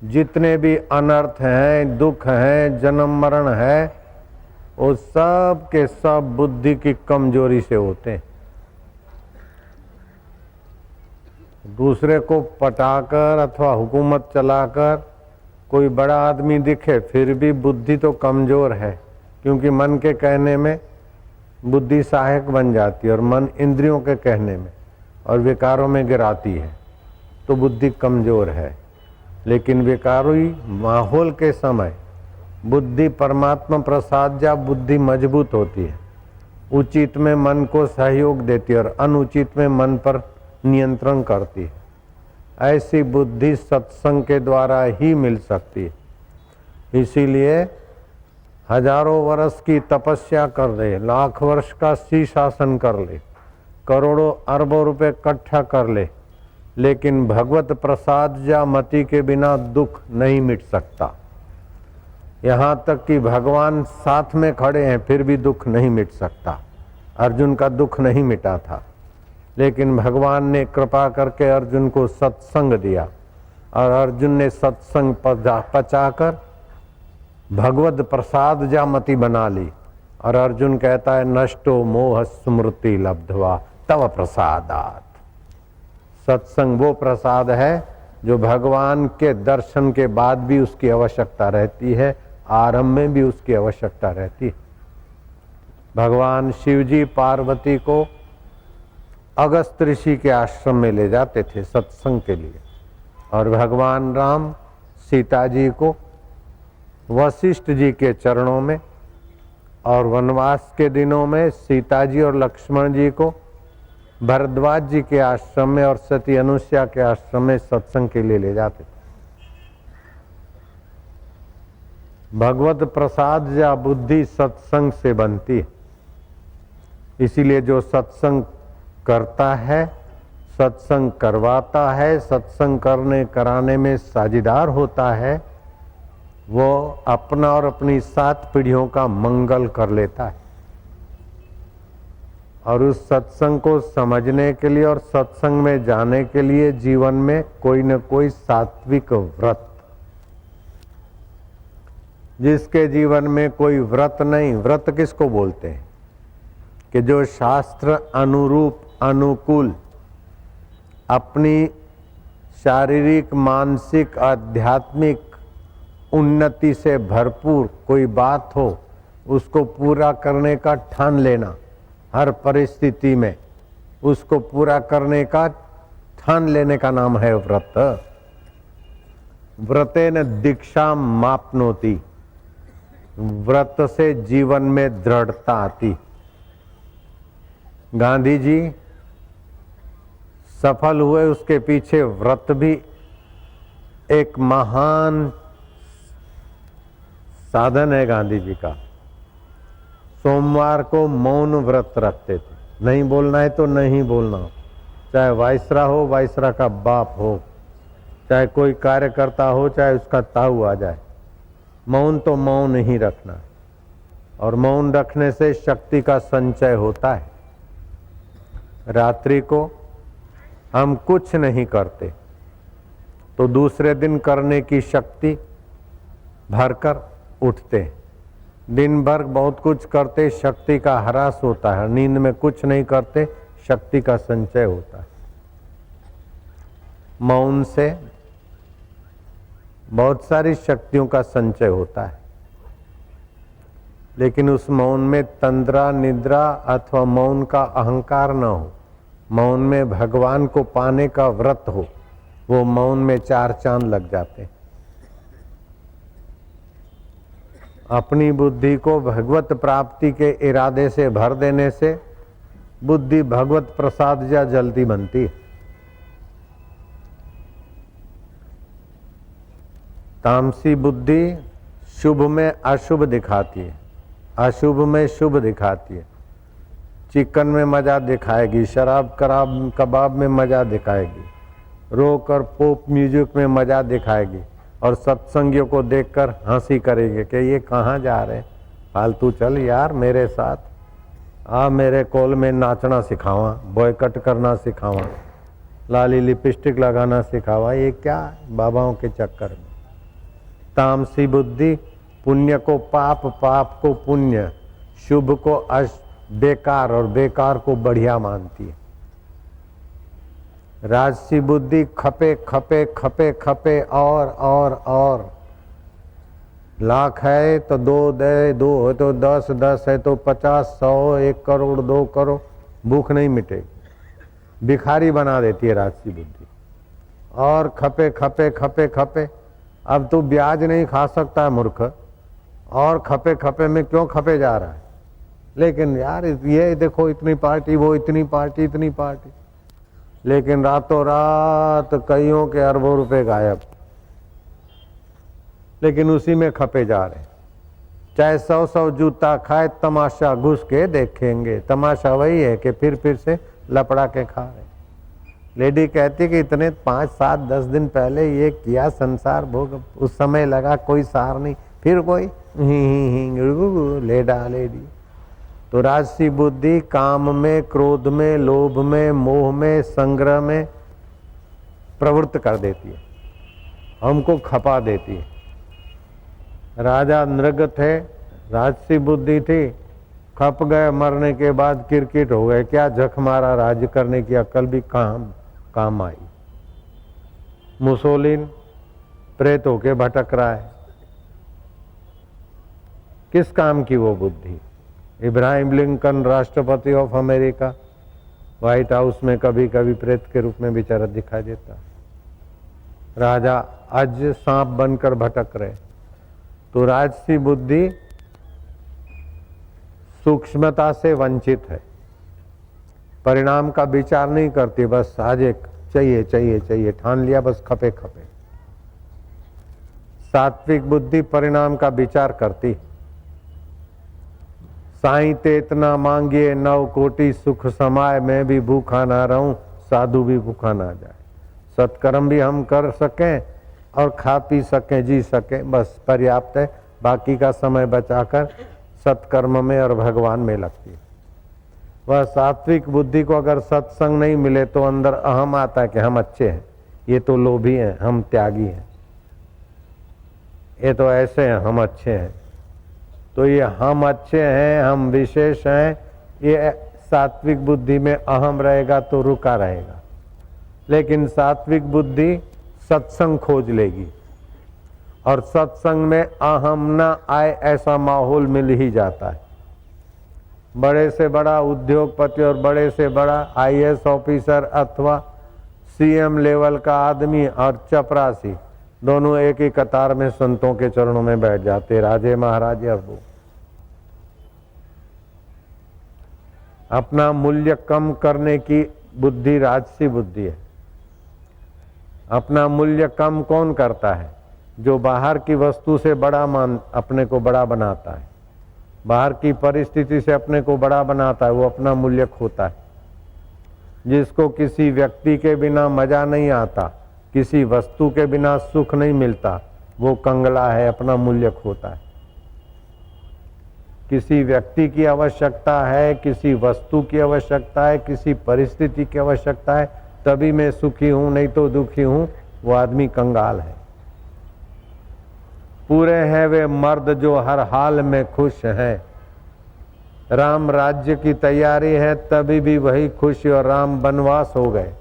जितने भी अनर्थ हैं, दुख हैं, जन्म मरण है, वो सब के सब बुद्धि की कमजोरी से होते हैं। दूसरे को पटाकर अथवा हुकूमत चलाकर कोई बड़ा आदमी दिखे फिर भी बुद्धि तो कमजोर है, क्योंकि मन के कहने में बुद्धि सहायक बन जाती है और मन इंद्रियों के कहने में और विकारों में गिराती है, तो बुद्धि कमजोर है। लेकिन विकारी माहौल के समय बुद्धि परमात्मा प्रसाद जा बुद्धि मजबूत होती है, उचित में मन को सहयोग देती है और अनुचित में मन पर नियंत्रण करती है। ऐसी बुद्धि सत्संग के द्वारा ही मिल सकती है। इसीलिए हजारों वर्ष की तपस्या कर ले, लाख वर्ष का शीर्षासन कर ले, करोड़ों अरबों रुपए इकट्ठा कर ले, लेकिन भगवत प्रसाद या मति के बिना दुख नहीं मिट सकता। यहाँ तक कि भगवान साथ में खड़े हैं फिर भी दुख नहीं मिट सकता। अर्जुन का दुख नहीं मिटा था, लेकिन भगवान ने कृपा करके अर्जुन को सत्संग दिया और अर्जुन ने सत्संग पचाकर भगवत प्रसाद जा मति बना ली। और अर्जुन कहता है नष्टो मोह स्मृति लब्धवा तव प्रसादात। सत्संग वो प्रसाद है जो भगवान के दर्शन के बाद भी उसकी आवश्यकता रहती है, आरंभ में भी उसकी आवश्यकता रहती है। भगवान शिवजी पार्वती को अगस्त ऋषि के आश्रम में ले जाते थे सत्संग के लिए, और भगवान राम सीता जी को वशिष्ठ जी के चरणों में, और वनवास के दिनों में सीता जी और लक्ष्मण जी को भरद्वाज जी के आश्रम में और सती अनुसुईया के आश्रम में सत्संग के लिए ले जाते थे। भगवत प्रसाद या बुद्धि सत्संग से बनती है। इसीलिए जो सत्संग करता है, सत्संग करवाता है, सत्संग करने कराने में साझीदार होता है, वो अपना और अपनी 7 पीढ़ियों का मंगल कर लेता है। और उस सत्संग को समझने के लिए और सत्संग में जाने के लिए जीवन में कोई न कोई सात्विक व्रत, जिसके जीवन में कोई व्रत नहीं, व्रत किसको बोलते हैं कि जो शास्त्र अनुरूप अनुकूल अपनी शारीरिक मानसिक आध्यात्मिक उन्नति से भरपूर कोई बात हो, उसको पूरा करने का ठान लेना, हर परिस्थिति में उसको पूरा करने का ठान लेने का नाम है व्रत। व्रतेन दीक्षा मापनोति, व्रत से जीवन में दृढ़ता आती। गांधी जी सफल हुए, उसके पीछे व्रत भी एक महान साधन है गांधी जी का। सोमवार को मौन व्रत रखते थे, नहीं बोलना है तो नहीं बोलना, चाहे वाइसरा हो, वाइसरा का बाप हो, चाहे कोई कार्यकर्ता हो, चाहे उसका ताऊ आ जाए, मौन तो मौन ही रखना। और मौन रखने से शक्ति का संचय होता है। रात्रि को हम कुछ नहीं करते तो दूसरे दिन करने की शक्ति भरकर उठते। दिन भर बहुत कुछ करते, शक्ति का ह्रास होता है। नींद में कुछ नहीं करते, शक्ति का संचय होता है। मौन से बहुत सारी शक्तियों का संचय होता है, लेकिन उस मौन में तंद्रा निद्रा अथवा मौन का अहंकार न हो, मौन में भगवान को पाने का व्रत हो, वो मौन में 4 चांद लग जाते हैं। अपनी बुद्धि को भगवत प्राप्ति के इरादे से भर देने से बुद्धि भगवत प्रसाद या जल्दी बनती है। तामसी बुद्धि शुभ में अशुभ दिखाती है, अशुभ में शुभ दिखाती है। चिकन में मजा दिखाएगी, शराब कराब कबाब में मजा दिखाएगी, रॉक और पॉप म्यूजिक में मजा दिखाएगी, और सत्संगियों को देखकर हंसी करेंगे कि ये कहाँ जा रहे हैं, फालतू चल यार मेरे साथ, आ मेरे कॉल में नाचना सिखावा, बॉयकट करना सिखावा, लाली लिपस्टिक लगाना सिखावा, ये क्या बाबाओं के चक्कर में। तामसी बुद्धि पुण्य को पाप, पाप को पुण्य, शुभ को बेकार और बेकार को बढ़िया मानती है। राजसी बुद्धि खपे खपे खपे खपे और लाख है तो 2 दे, 2 है तो 10, 10 है तो 50, 100, 1 करोड़, 2 करोड़, भूख नहीं मिटेगी, भिखारी बना देती है राजसी बुद्धि। और खपे खपे खपे खपे, अब तू ब्याज नहीं खा सकता है मूर्ख, और खपे खपे में क्यों खपे जा रहा है? लेकिन यार ये देखो इतनी पार्टी, वो इतनी पार्टी, इतनी पार्टी, लेकिन रातों रात कईयों के अरबों रुपए गायब, लेकिन उसी में खपे जा रहे। चाहे 100 जूता खाए, तमाशा घुस के देखेंगे। तमाशा वही है कि फिर से लपड़ा के खा रहे। लेडी कहती कि इतने 5, 7, 10 दिन पहले ये किया संसार भोग, उस समय लगा कोई सार नहीं, फिर कोई लेडा लेडी। तो राजसी बुद्धि काम में, क्रोध में, लोभ में, मोह में, संग्रह में प्रवृत्त कर देती है, हमको खपा देती है। राजा नृग थे, राजसी बुद्धि थी, खप गए, मरने के बाद किरकिट हो गए। क्या झक मारा, राज्य करने की अक्ल भी काम आई। मुसोलिन प्रेत होके भटक रहा है, किस काम की वो बुद्धि? इब्राहिम लिंकन राष्ट्रपति ऑफ अमेरिका, व्हाइट हाउस में कभी कभी प्रेत के रूप में बेचारा दिखाई देता। राजा आज सांप बनकर भटक रहे। तो राजसी बुद्धि सूक्ष्मता से वंचित है, परिणाम का विचार नहीं करती, बस आज एक चाहिए चाहिए चाहिए ठान लिया, बस खपे खपे। सात्विक बुद्धि परिणाम का विचार करती। साईं ते इतना मांगिए 9 कोटि सुख समाए, मैं भी भूखा ना रहूं, साधु भी भूखा ना जाए। सत्कर्म भी हम कर सकें और खा पी सकें, जी सकें, बस पर्याप्त है। बाकी का समय बचाकर सत्कर्म में और भगवान में लगती है। वह सात्विक बुद्धि को अगर सत्संग नहीं मिले तो अंदर अहम आता है कि हम अच्छे हैं, ये तो लोभी हैं, हम त्यागी हैं, ये तो ऐसे हैं, हम अच्छे हैं। तो ये हम अच्छे हैं, हम विशेष हैं, ये सात्विक बुद्धि में अहम रहेगा तो रुका रहेगा। लेकिन सात्विक बुद्धि सत्संग खोज लेगी, और सत्संग में अहम न आए ऐसा माहौल मिल ही जाता है। बड़े से बड़ा उद्योगपति और बड़े से बड़ा IAS ऑफिसर अथवा CM लेवल का आदमी और चपरासी दोनों एक ही कतार में संतों के चरणों में बैठ जाते, राजे महाराजे और वो। अपना मूल्य कम करने की बुद्धि राजसी बुद्धि है। अपना मूल्य कम कौन करता है? जो बाहर की वस्तु से बड़ा अपने को बड़ा बनाता है, बाहर की परिस्थिति से अपने को बड़ा बनाता है, वो अपना मूल्य खोता है। जिसको किसी व्यक्ति के बिना मजा नहीं आता, किसी वस्तु के बिना सुख नहीं मिलता, वो कंगला है, अपना मूल्य खोता है। किसी व्यक्ति की आवश्यकता है, किसी वस्तु की आवश्यकता है, किसी परिस्थिति की आवश्यकता है, तभी मैं सुखी हूं, नहीं तो दुखी हूं, वो आदमी कंगाल है। पूरे हैं वे मर्द जो हर हाल में खुश हैं। राम राज्य की तैयारी है तभी भी वही खुश, और राम वनवास हो गए,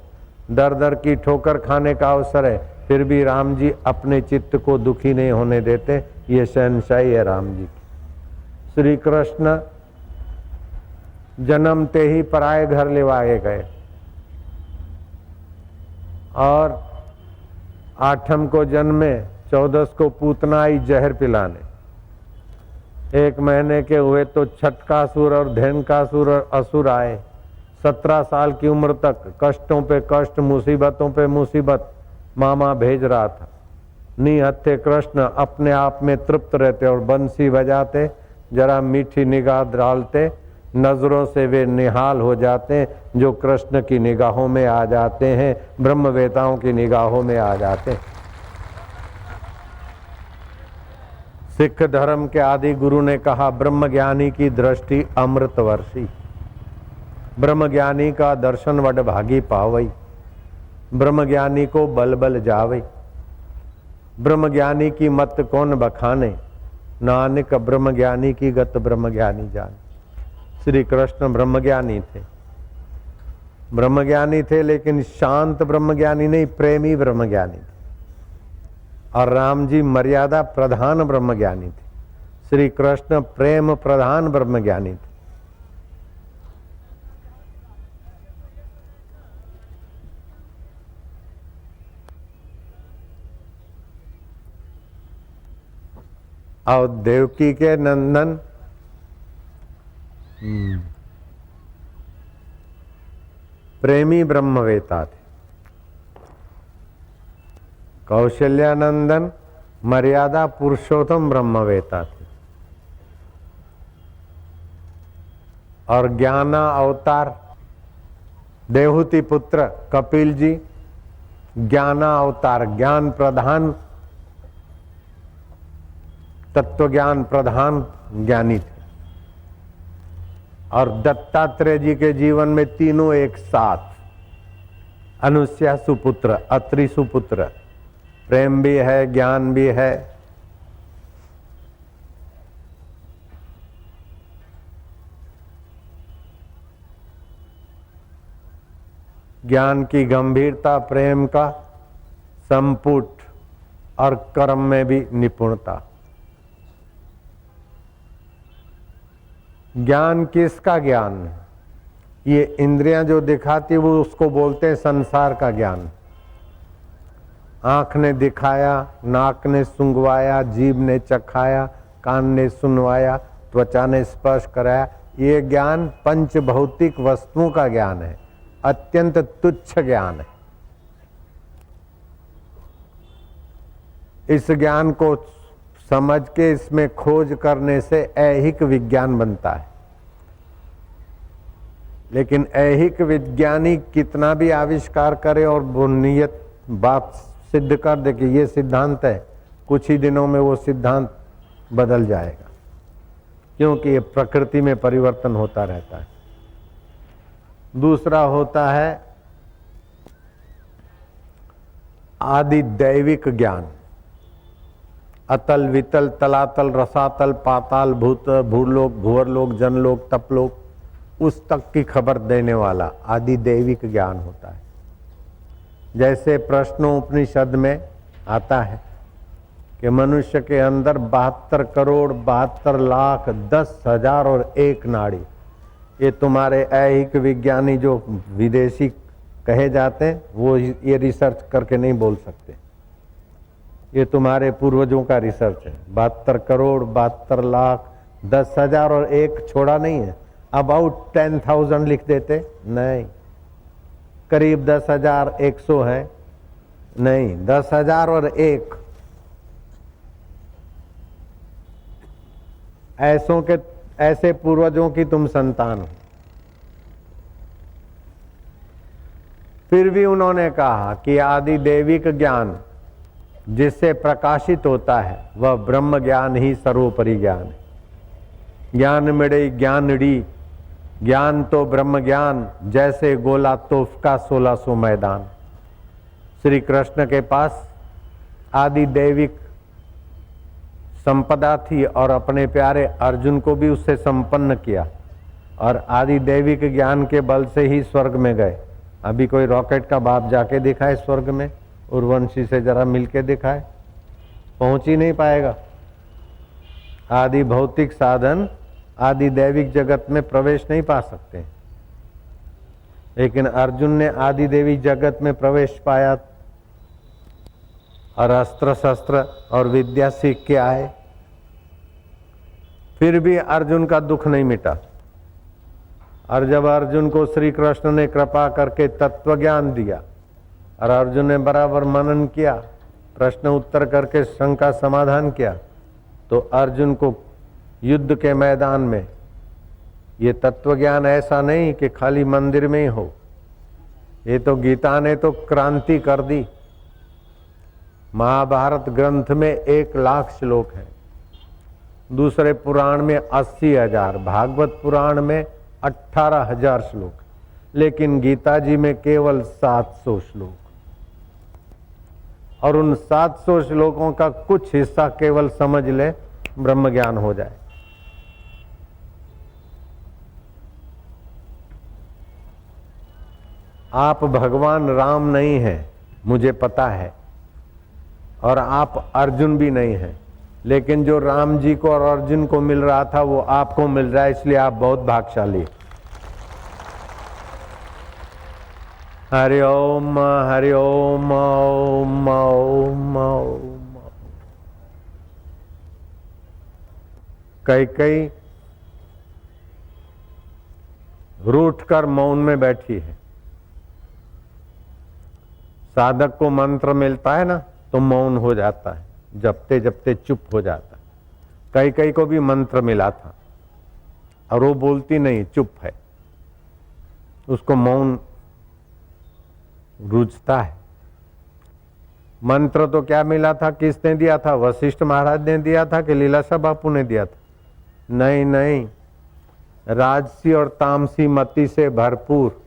दर दर की ठोकर खाने का अवसर है, फिर भी राम जी अपने चित्त को दुखी नहीं होने देते। ये शहंशाही है राम जी की। श्री कृष्ण जन्मते ही पराये घर लेवाए गए, और 8 को जन्मे, 14 को पूतना आई जहर पिलाने। 1 महीने के हुए तो छटकासुर और धेनकासुर और असुर आए। 17 साल की उम्र तक कष्टों पे कष्ट, मुसीबतों पे मुसीबत मामा भेज रहा था। निहत्थे कृष्ण अपने आप में तृप्त रहते और बंसी बजाते, जरा मीठी निगाह डालते, नजरों से वे निहाल हो जाते, जो कृष्ण की निगाहों में आ जाते हैं, ब्रह्मवेताओं की निगाहों में आ जाते हैं। सिख धर्म के आदि गुरु ने कहा, ब्रह्मज्ञानी की दृष्टि अमृतवर्षी, ब्रह्मज्ञानी का दर्शन वड भागी पावई, ब्रह्मज्ञानी को बल बल जावई। ब्रह्मज्ञानी की मत कौन बखाने, नानक ब्रह्मज्ञानी की गत ब्रह्मज्ञानी जाने। श्री कृष्ण ब्रह्मज्ञानी थे, ब्रह्मज्ञानी थे, लेकिन शांत ब्रह्मज्ञानी नहीं, प्रेमी ब्रह्मज्ञानी थे। और राम जी मर्यादा प्रधान ब्रह्मज्ञानी थे, श्री कृष्ण प्रेम प्रधान ब्रह्मज्ञानी थे। और देवकी के नंदन प्रेमी ब्रह्मवेता थे। कौशल्यानंदन मर्यादा पुरुषोत्तम ब्रह्मवेता थे। और ज्ञाना अवतार देवहूति पुत्र कपिल जी ज्ञाना अवतार, ज्ञान प्रधान, तत्व ज्ञान प्रधान ज्ञानी थे। और दत्तात्रेय जी के जीवन में तीनों एक साथ, अनुस्या सुपुत्र, अत्रि सुपुत्र, प्रेम भी है, ज्ञान भी है। ज्ञान की गंभीरता, प्रेम का संपुट और कर्म में भी निपुणता। ज्ञान किसका ज्ञान है? ये इंद्रियां जो दिखाती वो उसको बोलते हैं संसार का ज्ञान। आंख ने दिखाया, नाक ने सूंघवाया, जीभ ने चखाया, कान ने सुनवाया, त्वचा ने स्पर्श कराया, ये ज्ञान पंच भौतिक वस्तुओं का ज्ञान है, अत्यंत तुच्छ ज्ञान है। इस ज्ञान को समझ के इसमें खोज करने से ऐहिक विज्ञान बनता है। लेकिन ऐहिक विज्ञानी कितना भी आविष्कार करे और वो नियत बात सिद्ध कर दे कि ये सिद्धांत है, कुछ ही दिनों में वो सिद्धांत बदल जाएगा, क्योंकि ये प्रकृति में परिवर्तन होता रहता है। दूसरा होता है आदि दैविक ज्ञान, अतल वितल तलातल रसातल पाताल भूत भूलोक भूअरलोक जनलोक तपलोक उस तक की खबर देने वाला आदि दैविक ज्ञान होता है। जैसे प्रश्नोपनिषद में आता है कि मनुष्य के अंदर 72 करोड़ 72 लाख 10,000 और 1 नाड़ी। ये तुम्हारे ऐहिक विज्ञानी जो विदेशी कहे जाते हैं वो ये रिसर्च करके नहीं बोल सकते, ये तुम्हारे पूर्वजों का रिसर्च है। 72 करोड़ 72 लाख 10,000 और 1 छोड़ा नहीं है, अबाउट 10,000 लिख देते नहीं, करीब 10,100 है नहीं, 10,000 और 1 ऐसों के ऐसे पूर्वजों की तुम संतान हो। फिर भी उन्होंने कहा कि आदि दैविक ज्ञान जिससे प्रकाशित होता है वह ब्रह्म ज्ञान ही सर्वोपरि ज्ञान है। ज्ञान मिड़े ज्ञानड़ी, ज्ञान तो ब्रह्म ज्ञान, जैसे गोला तोफ का 1600 मैदान। श्री कृष्ण के पास आदि दैविक संपदा थी और अपने प्यारे अर्जुन को भी उससे संपन्न किया, और आदि दैविक ज्ञान के बल से ही स्वर्ग में गए। अभी कोई रॉकेट का बाप जाके दिखाए स्वर्ग में, उर्वंशी से जरा मिलके दिखाए, पहुंच ही नहीं पाएगा। आदि भौतिक साधन आदि दैविक जगत में प्रवेश नहीं पा सकते, लेकिन अर्जुन ने आदि दैविक जगत में प्रवेश पाया और अस्त्र शस्त्र और विद्या सीख के आए। फिर भी अर्जुन का दुख नहीं मिटा, और जब अर्जुन को श्री कृष्ण ने कृपा करके तत्व ज्ञान दिया और अर्जुन ने बराबर मनन किया, प्रश्न उत्तर करके शंका समाधान किया, तो अर्जुन को युद्ध के मैदान में ये तत्व ज्ञान ऐसा नहीं कि खाली मंदिर में ही हो, ये तो गीता ने तो क्रांति कर दी। महाभारत ग्रंथ में 1 लाख श्लोक हैं, दूसरे पुराण में 80,000, भागवत पुराण में 18,000 श्लोक, लेकिन गीता जी में केवल 700 श्लोक। और उन 700 श्लोकों का कुछ हिस्सा केवल समझ ले, ब्रह्म ज्ञान हो जाए। आप भगवान राम नहीं हैं, मुझे पता है, और आप अर्जुन भी नहीं हैं, लेकिन जो राम जी को और अर्जुन को मिल रहा था वो आपको मिल रहा है, इसलिए आप बहुत भाग्यशाली। हरि ओम हरि ओम ओम ओम ओम। कई रूठ कर मौन में बैठी है। साधक को मंत्र मिलता है ना तो मौन हो जाता है, जपते जपते चुप हो जाता है। कई को भी मंत्र मिला था और वो बोलती नहीं, चुप है, उसको मौन रुचता है। मंत्र तो क्या मिला था, किसने दिया था? वशिष्ठ महाराज ने दिया था कि लीलाशाह बापू ने दिया था? नहीं, राजसी और तामसी मति से भरपूर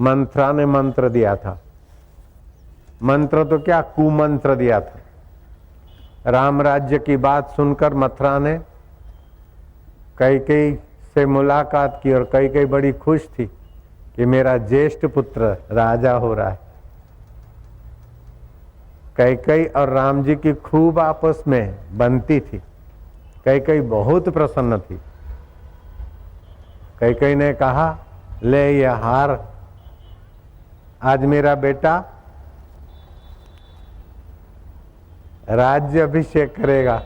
मंत्रा ने मंत्र दिया था। मंत्र तो क्या, कुमंत्र दिया था। राम राज्य की बात सुनकर मथुरा ने कई से मुलाकात की और कई बड़ी खुश थी कि मेरा ज्येष्ठ पुत्र राजा हो रहा है। कई और राम जी की खूब आपस में बनती थी। कई बहुत प्रसन्न थी। कई ने कहा, ले ये हार, आज मेरा बेटा राज्य अभिषेक करेगा।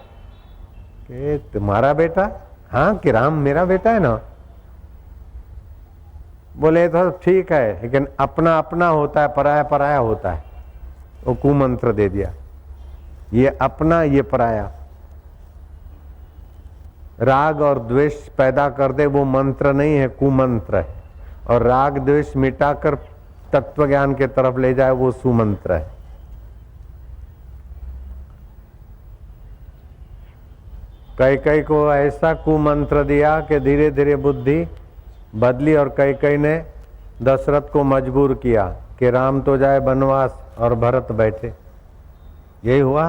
कि तुम्हारा बेटा? हाँ, कि राम मेरा बेटा है ना। बोले तो ठीक है, लेकिन अपना अपना होता है, पराया पराया होता है। वो कुमंत्र दे दिया, ये अपना ये पराया। राग और द्वेष पैदा कर दे वो मंत्र नहीं है, कुमंत्र है। और राग द्वेष मिटाकर तत्व ज्ञान के तरफ ले जाए वो सुमंत्र है। कई को ऐसा कुमंत्र दिया कि धीरे धीरे बुद्धि बदली और कई ने दशरथ को मजबूर किया कि राम तो जाए वनवास और भरत बैठे। यही हुआ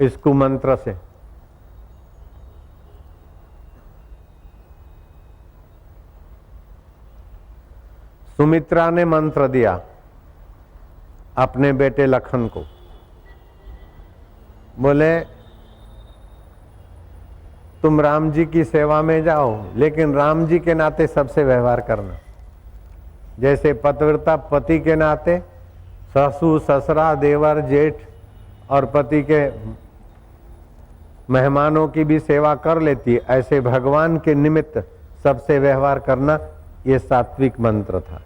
इस कुमंत्र से। सुमित्रा ने मंत्र दिया अपने बेटे लखन को, बोले तुम राम जी की सेवा में जाओ, लेकिन राम जी के नाते सबसे व्यवहार करना। जैसे पतिव्रता पति के नाते ससुर ससुरा देवर जेठ और पति के मेहमानों की भी सेवा कर लेती, ऐसे भगवान के निमित्त सबसे व्यवहार करना, ये सात्विक मंत्र था।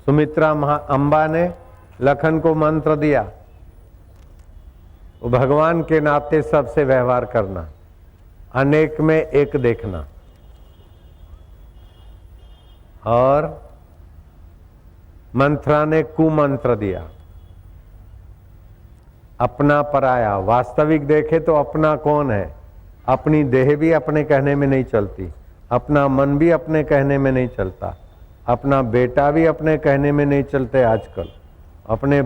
सुमित्रा अम्बा ने लखन को मंत्र दिया, वो भगवान के नाते सबसे व्यवहार करना, अनेक में एक देखना। और मंत्रा ने कुमंत्र दिया, अपना पराया। वास्तविक देखे तो अपना कौन है? अपनी देह भी अपने कहने में नहीं चलती, अपना मन भी अपने कहने में नहीं चलता, अपना बेटा भी अपने कहने में नहीं चलते। आजकल अपने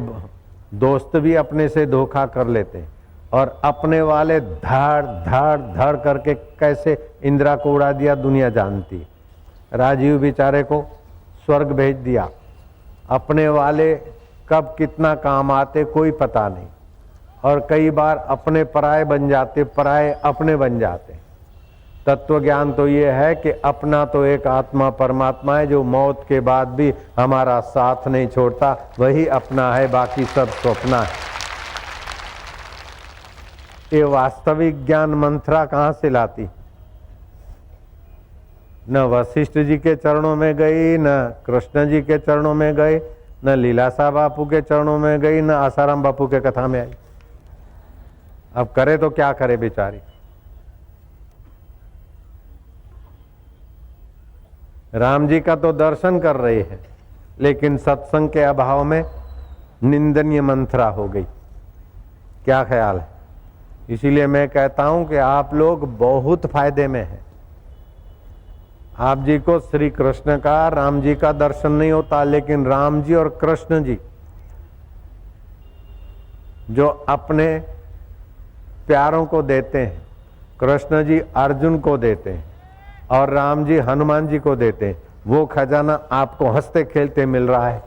दोस्त भी अपने से धोखा कर लेते, और अपने वाले धड़ धड़ धड़ करके कैसे इंदिरा को उड़ा दिया दुनिया जानती। राजीव बेचारे को स्वर्ग भेज दिया, अपने वाले कब कितना काम आते कोई पता नहीं। और कई बार अपने पराये बन जाते, पराये अपने बन जाते। तत्व ज्ञान तो ये है कि अपना तो एक आत्मा परमात्मा है जो मौत के बाद भी हमारा साथ नहीं छोड़ता, वही अपना है, बाकी सब स्वप्न है। ये वास्तविक ज्ञान मंत्रा कहाँ से लाती? न वशिष्ठ जी के चरणों में गई, न कृष्ण जी के चरणों में गई, न लीलाशाह बापू के चरणों में गई, न आसाराम बापू के कथा में आई। अब करे तो क्या करे बेचारी। राम जी का तो दर्शन कर रही है, लेकिन सत्संग के अभाव में निंदनीय मंत्रा हो गई। क्या ख्याल है? इसीलिए मैं कहता हूं कि आप लोग बहुत फायदे में हैं। आप जी को श्री कृष्ण का, राम जी का दर्शन नहीं होता, लेकिन राम जी और कृष्ण जी जो अपने प्यारों को देते हैं। कृष्ण जी अर्जुन को देते हैं और राम जी हनुमान जी को देते हैं। वो खजाना आपको हंसते खेलते मिल रहा है।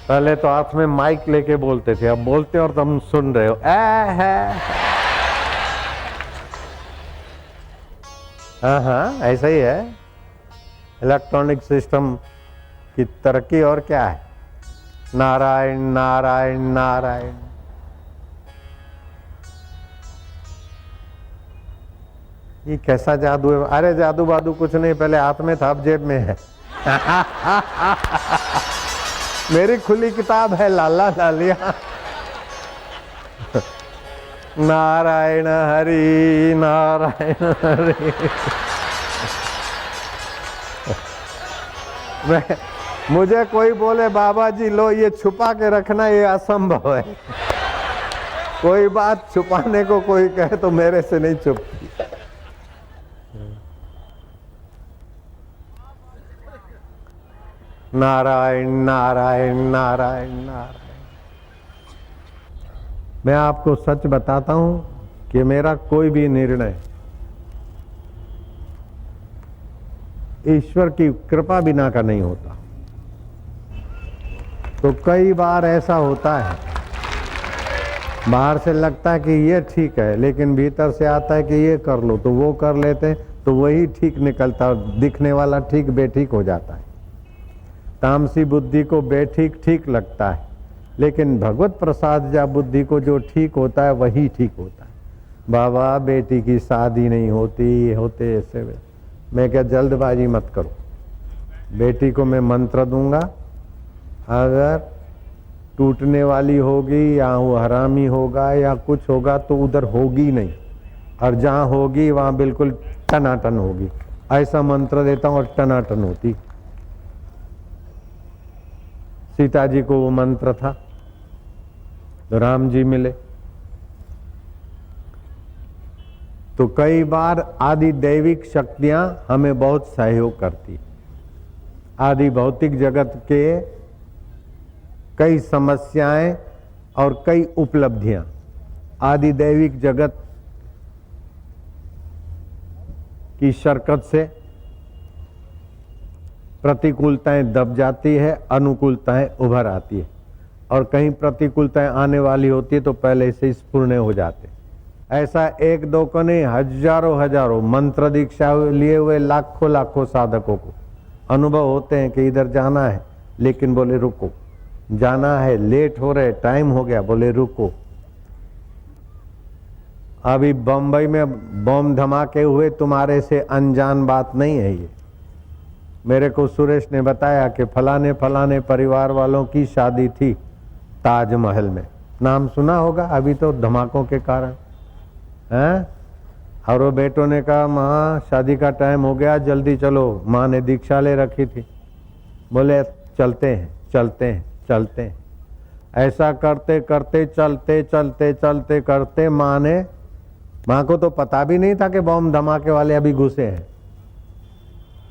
पहले तो हाथ में माइक लेके बोलते थे, अब बोलते और तुम सुन रहे हो। हाँ, ऐसा ही है। इलेक्ट्रॉनिक सिस्टम की तरक्की और क्या है। नारायण नारायण नारायण। ये कैसा जादू है। अरे जादू बादू कुछ नहीं, पहले हाथ में था अब जेब में है। मेरी खुली किताब है लाला लालिया। नारायण हरि नारायण हरि। मुझे कोई बोले बाबा जी लो ये छुपा के रखना, ये असंभव है। कोई बात छुपाने को कोई कहे तो मेरे से नहीं छुपती। नारायण नारायण नारायण नारायण। मैं आपको सच बताता हूं कि मेरा कोई भी निर्णय ईश्वर की कृपा बिना का नहीं होता। तो कई बार ऐसा होता है, बाहर से लगता है कि ये ठीक है, लेकिन भीतर से आता है कि ये कर लो, तो वो कर लेते हैं, तो वही ठीक निकलता है। दिखने वाला ठीक बेठीक हो जाता है। तामसी बुद्धि को बेठीक ठीक लगता है, लेकिन भगवत प्रसाद जा बुद्धि को जो ठीक होता है वही ठीक होता है। बाबा बेटी की शादी नहीं होती, होते ऐसे। मैं क्या जल्दबाजी मत करो। बेटी को मैं मंत्र दूंगा, अगर टूटने वाली होगी या वो हरामी होगा या कुछ होगा तो उधर होगी नहीं, और जहाँ होगी वहाँ बिल्कुल टनाटन होगी। ऐसा मंत्र देता हूँ और टनाटन होती। सीता जी को वो मंत्र था तो राम जी मिले। तो कई बार आदि दैविक शक्तियां हमें बहुत सहयोग करती। आदि भौतिक जगत के कई समस्याएं और कई उपलब्धियां आदि दैविक जगत की शरकत से प्रतिकूलताएं दब जाती है, अनुकूलताएं उभर आती है। और कहीं प्रतिकूलताएं आने वाली होती है तो पहले से ही स्पूर्ण हो जाते। ऐसा एक दो को नहीं, हजारों हजारों मंत्र दीक्षा लिए हुए लाखों लाखों साधकों को अनुभव होते हैं कि इधर जाना है, लेकिन बोले रुको, जाना है, लेट हो रहे, टाइम हो गया, बोले रुको। अभी बंबई में बम धमाके हुए, तुम्हारे से अनजान बात नहीं है ये। मेरे को सुरेश ने बताया कि फलाने फलाने परिवार वालों की शादी थी ताजमहल में, नाम सुना होगा अभी तो धमाकों के कारण हैं। और वो बेटों ने कहा माँ शादी का टाइम हो गया, जल्दी चलो। माँ ने दीक्षा ले रखी थी, बोले चलते हैं चलते हैं चलते हैं। ऐसा करते करते चलते चलते चलते करते माँ को तो पता भी नहीं था कि बम धमाके वाले अभी घुसे हैं,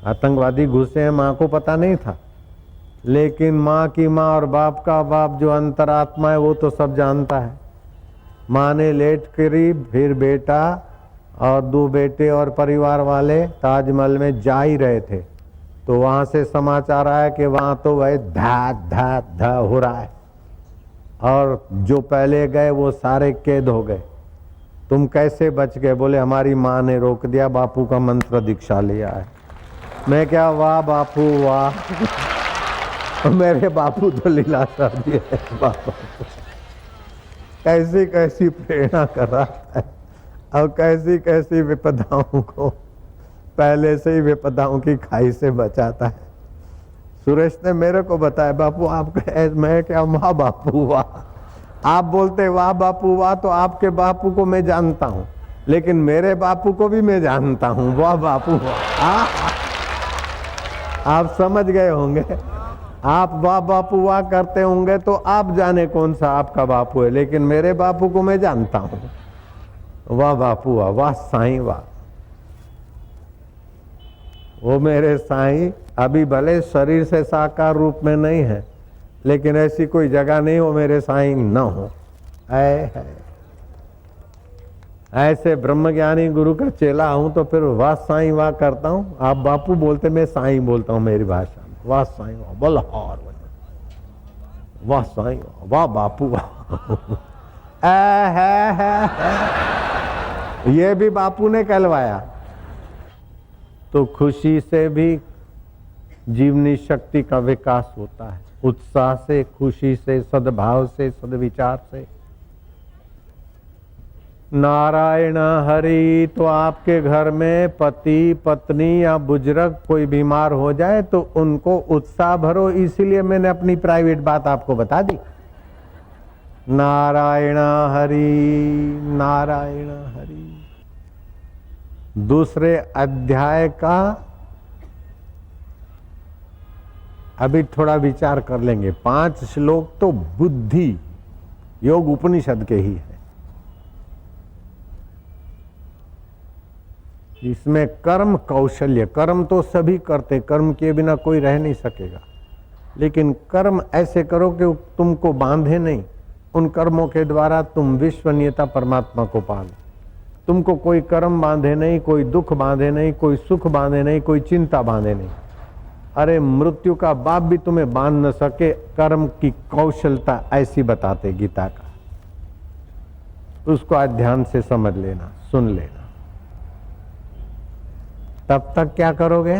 आतंकवादी घुसे हैं, माँ को पता नहीं था। लेकिन माँ की माँ और बाप का बाप जो अंतरात्मा है वो तो सब जानता है। माँ ने लेट करी, फिर बेटा और दो बेटे और परिवार वाले ताजमहल में जा ही रहे थे, तो वहाँ से समाचार आया कि वहाँ तो वह धा धा धा हो रहा है, और जो पहले गए वो सारे कैद हो गए। तुम कैसे बच गए? बोले हमारी माँ ने रोक दिया, बापू का मंत्र दीक्षा लिया है। मैं क्या, वाह बापू वाह। मेरे बापू तो लीला शादी है। बापू कैसी कैसी प्रेरणा कर रहा है, और कैसी कैसी विपदाओं को पहले से ही विपदाओं की खाई से बचाता है। सुरेश ने मेरे को बताया बापू आप, मैं क्या वाह बापू वाह। आप बोलते वाह बापू वाह तो आपके बापू को मैं जानता हूँ, लेकिन मेरे बापू को भी मैं जानता हूँ। वाह बापू वाह। आप समझ गए होंगे। आप वाह बापू वाह करते होंगे तो आप जाने कौन सा आपका बापू है, लेकिन मेरे बापू को मैं जानता हूं। वाह बापू वाह, वाह साईं वाह। वो मेरे साईं अभी भले शरीर से साकार रूप में नहीं है, लेकिन ऐसी कोई जगह नहीं वो मेरे साईं न हो। है ऐसे ब्रह्मज्ञानी गुरु का चेला हूं तो फिर वाह साईं वाह करता हूं। आप बापू बोलते, मैं साईं बोलता हूं मेरी भाषा में। वाह साईं वाह, बलहार वाह साईं वाह, वाह बापू वाह। ये भी बापू ने कहलवाया। तो खुशी से भी जीवनी शक्ति का विकास होता है, उत्साह से, खुशी से, सद्भाव से, सद्विचार से। नारायण हरि। तो आपके घर में पति पत्नी या बुजुर्ग कोई बीमार हो जाए तो उनको उत्साह भरो, इसीलिए मैंने अपनी प्राइवेट बात आपको बता दी। नारायण हरि, नारायण हरि। दूसरे अध्याय का अभी थोड़ा विचार कर लेंगे। 5 श्लोक तो बुद्धि योग उपनिषद के ही है। इसमें कर्म कौशल्य, कर्म तो सभी करते, कर्म के बिना कोई रह नहीं सकेगा, लेकिन कर्म ऐसे करो कि तुमको बांधे नहीं। उन कर्मों के द्वारा तुम विश्वनीयता परमात्मा को पालो। तुमको कोई कर्म बांधे नहीं, कोई दुख बांधे नहीं, कोई सुख बांधे नहीं, कोई चिंता बांधे नहीं। अरे मृत्यु का बाप भी तुम्हें बांध न सके, कर्म की कौशलता ऐसी बताते गीता का। उसको आज ध्यान से समझ लेना, सुन लेना। तब तक क्या करोगे?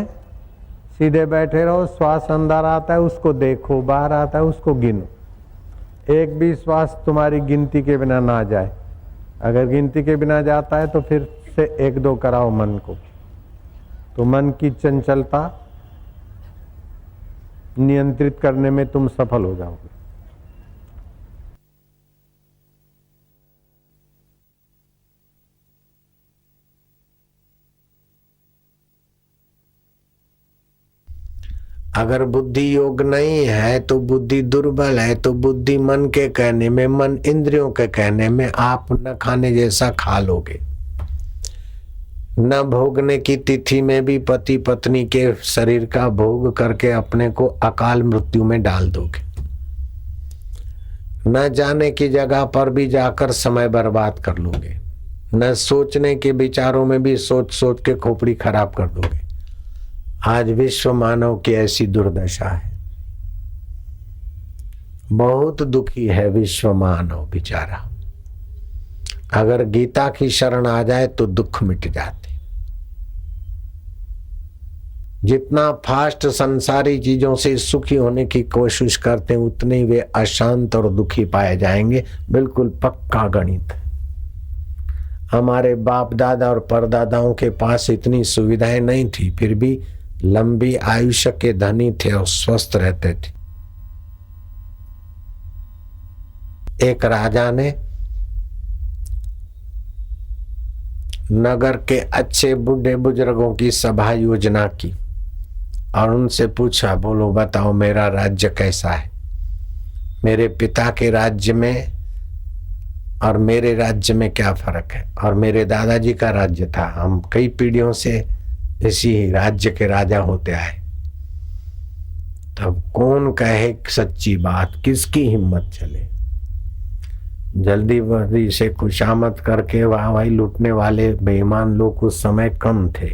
सीधे बैठे रहो, श्वास अंदर आता है उसको देखो, बाहर आता है उसको गिनो। एक भी श्वास तुम्हारी गिनती के बिना ना जाए। अगर गिनती के बिना जाता है तो फिर से 1-2 कराओ मन को, तो मन की चंचलता नियंत्रित करने में तुम सफल हो जाओगे। अगर बुद्धि योग नहीं है तो बुद्धि दुर्बल है, तो बुद्धि मन के कहने में, मन इंद्रियों के कहने में आप न खाने जैसा खा लोगे। न भोगने की तिथि में भी पति पत्नी के शरीर का भोग करके अपने को अकाल मृत्यु में डाल दोगे। न जाने की जगह पर भी जाकर समय बर्बाद कर लोगे। न सोचने के विचारों में भी सोच सोच के खोपड़ी खराब कर दोगे। आज विश्व मानव की ऐसी दुर्दशा है। बहुत दुखी है विश्व मानव बेचारा। अगर गीता की शरण आ जाए तो दुख मिट जाते। जितना फास्ट संसारी चीजों से सुखी होने की कोशिश करते हैं, उतने ही वे अशांत और दुखी पाए जाएंगे। बिल्कुल पक्का गणित है। हमारे बाप दादा और परदादाओं के पास इतनी सुविधाएं नहीं थी, फिर भी लंबी आयुष्य के धनी थे और स्वस्थ रहते थे। एक राजा ने नगर के अच्छे बूढ़े बुजुर्गों की सभा योजना की और उनसे पूछा, बोलो बताओ मेरा राज्य कैसा है? मेरे पिता के राज्य में और मेरे राज्य में क्या फर्क है? और मेरे दादाजी का राज्य था, हम कई पीढ़ियों से इसी राज्य के राजा होते आए। तब कौन कहे सच्ची बात, किसकी हिम्मत चले? जल्दी वर्दी से खुशामद करके वाह लूटने वाले बेईमान लोग उस समय कम थे,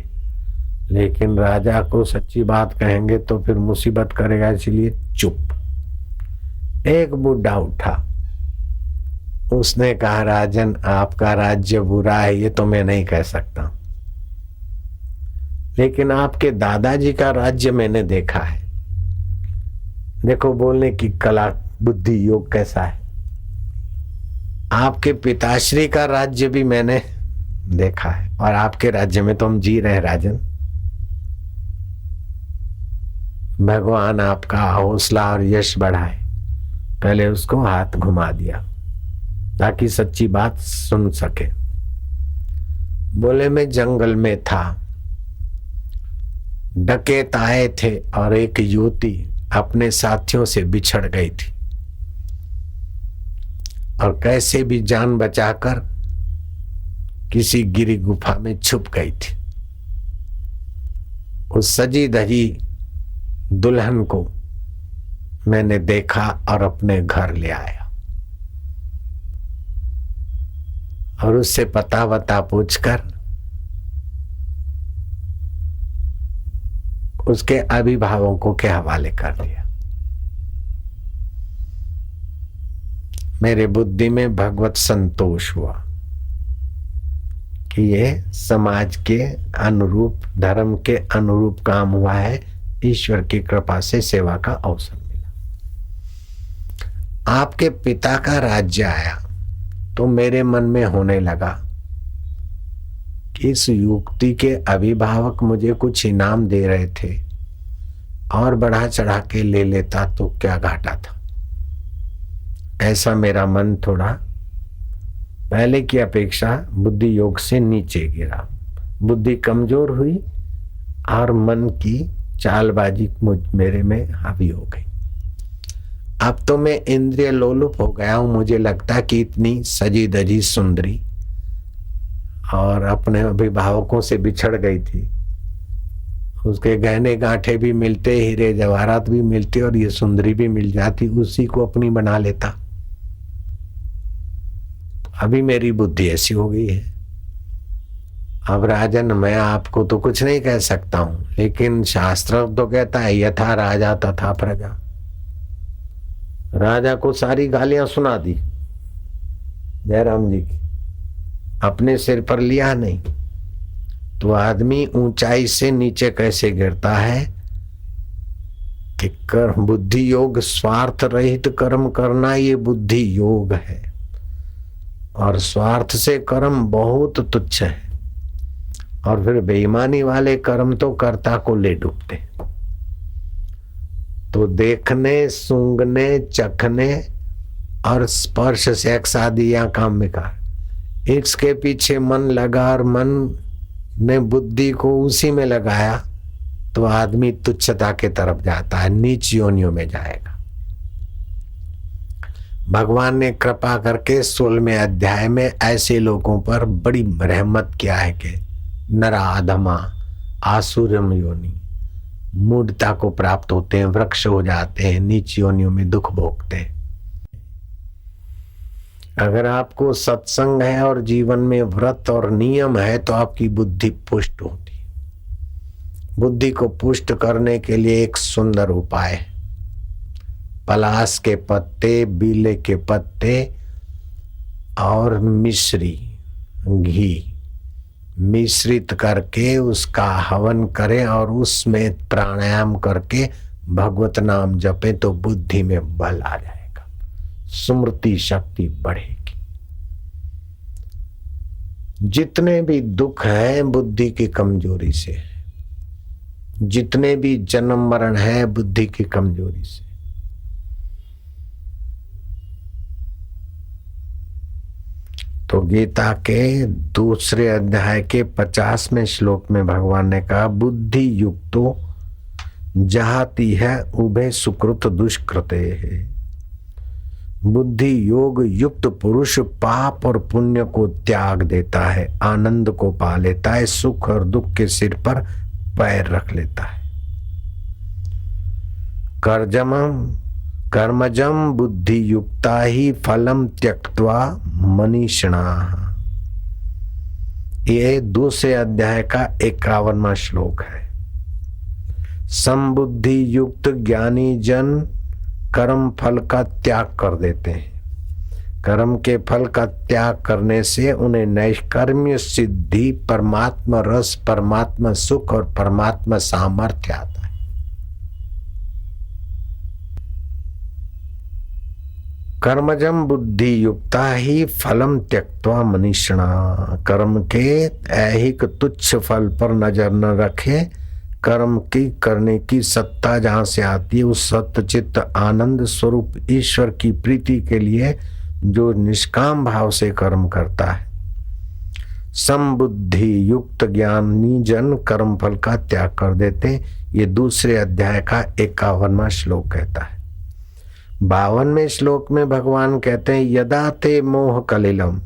लेकिन राजा को सच्ची बात कहेंगे तो फिर मुसीबत करेगा, इसलिए चुप। एक बूढ़ा उठा, उसने कहा, राजन आपका राज्य बुरा है ये तो मैं नहीं कह सकता, लेकिन आपके दादाजी का राज्य मैंने देखा है। देखो बोलने की कला, बुद्धि योग कैसा है। आपके पिताश्री का राज्य भी मैंने देखा है और आपके राज्य में तो हम जी रहे राजन। भगवान आपका हौसला और यश बढ़ाए। पहले उसको हाथ घुमा दिया ताकि सच्ची बात सुन सके। बोले मैं जंगल में था, डकैत आए थे और एक युवती अपने साथियों से बिछड़ गई थी और कैसे भी जान बचाकर किसी गिरी गुफा में छुप गई थी। उस सजी धजी दुल्हन को मैंने देखा और अपने घर ले आया और उससे पता वता पूछकर उसके अभिभावकों के हवाले कर दिया। मेरे बुद्धि में भगवत संतोष हुआ कि ये समाज के अनुरूप, धर्म के अनुरूप काम हुआ है। ईश्वर की कृपा से सेवा का अवसर मिला। आपके पिता का राज्य आया तो मेरे मन में होने लगा कि इस युक्ति के अभिभावक मुझे कुछ इनाम दे रहे थे और बढ़ा चढ़ा के ले लेता तो क्या घाटा था। ऐसा मेरा मन थोड़ा पहले की अपेक्षा बुद्धि योग से नीचे गिरा। बुद्धि कमजोर हुई और मन की चालबाजी मेरे में हावी हो गई। अब तो मैं इंद्रिय लोलुप हो गया हूं। मुझे लगता कि इतनी सजी धजी सुंदरी और अपने अभिभावकों से बिछड़ गई थी, उसके गहने गांठे भी मिलते, हीरे जवाहरात भी मिलते और ये सुंदरी भी मिल जाती, उसी को अपनी बना लेता। अभी मेरी बुद्धि ऐसी हो गई है। अब राजन, मैं आपको तो कुछ नहीं कह सकता हूं, लेकिन शास्त्र तो कहता है यथा राजा तथा प्रजा। राजा को सारी गालियां सुना दी जयराम जी की, अपने सिर पर लिया नहीं। तो आदमी ऊंचाई से नीचे कैसे गिरता है कि कर्म बुद्धि योग, स्वार्थ रहित कर्म करना ये बुद्धि योग है और स्वार्थ से कर्म बहुत तुच्छ है। और फिर बेईमानी वाले कर्म तो कर्ता को ले डूबते। तो देखने, सूंघने, चखने और स्पर्श, सेक्स आदि या काम विकार, इसके पीछे मन लगा और मन ने बुद्धि को उसी में लगाया तो आदमी तुच्छता के तरफ जाता है, नीच योनियों में जाएगा। भगवान ने कृपा करके 16वें अध्याय में ऐसे लोगों पर बड़ी रहमत किया है कि नरा, अधमा, आसुरम योनि मूढ़ता को प्राप्त होते हैं, वृक्ष हो जाते हैं, नीच योनियों में दुख भोगते हैं। अगर आपको सत्संग है और जीवन में व्रत और नियम है तो आपकी बुद्धि पुष्ट होती है। बुद्धि को पुष्ट करने के लिए एक सुंदर उपाय है। पलाश के पत्ते, बीले के पत्ते और मिश्री, घी मिश्रित करके उसका हवन करें और उसमें प्राणायाम करके भगवत नाम जपें तो बुद्धि में बल आ जाएगा, स्मृति शक्ति बढ़ेगी। जितने भी दुख हैं बुद्धि की कमजोरी से, जितने भी जन्म मरण है बुद्धि की कमजोरी से। तो गीता के 2 अध्याय के 50वें श्लोक में भगवान ने कहा, बुद्धि युक्तो जहाती है उभे सुकृत दुष्कृते है। बुद्धि योग युक्त पुरुष पाप और पुण्य को त्याग देता है, आनंद को पा लेता है, सुख और दुख के सिर पर पैर रख लेता है। कर्मजम बुद्धि युक्ता ही फलम त्यक्त्वा मनीषिणा। ये 2 अध्याय का 51वां श्लोक है। समबुद्धि युक्त ज्ञानी जन कर्म फल का त्याग कर देते हैं। कर्म के फल का त्याग करने से उन्हें नैष्कर्म्य सिद्धि, परमात्मा रस, परमात्मा सुख और परमात्मा सामर्थ्य आता है। कर्मजम बुद्धि युक्ता ही फलम त्यक्त्वा मनीषिणा। कर्म के ऐहिक तुच्छ फल पर नजर न रखे। कर्म की करने की सत्ता जहां से आती है उस सत्चित्त आनंद स्वरूप ईश्वर की प्रीति के लिए जो निष्काम भाव से कर्म करता है, समबुद्धि युक्त ज्ञानी जन कर्म फल का त्याग कर देते। ये दूसरे अध्याय का 51वां श्लोक कहता है। 52वें श्लोक में भगवान कहते हैं यदा ते मोह कलिलम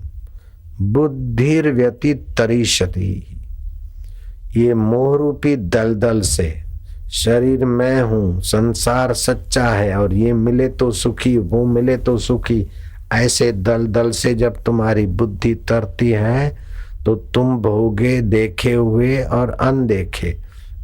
बुद्धिर व्यतीत तरीशति। ये मोह रूपी दलदल से शरीर मैं हूं, संसार सच्चा है और ये मिले तो सुखी वो मिले तो सुखी, ऐसे दलदल से जब तुम्हारी बुद्धि तरती है तो तुम भोगे देखे हुए और अनदेखे,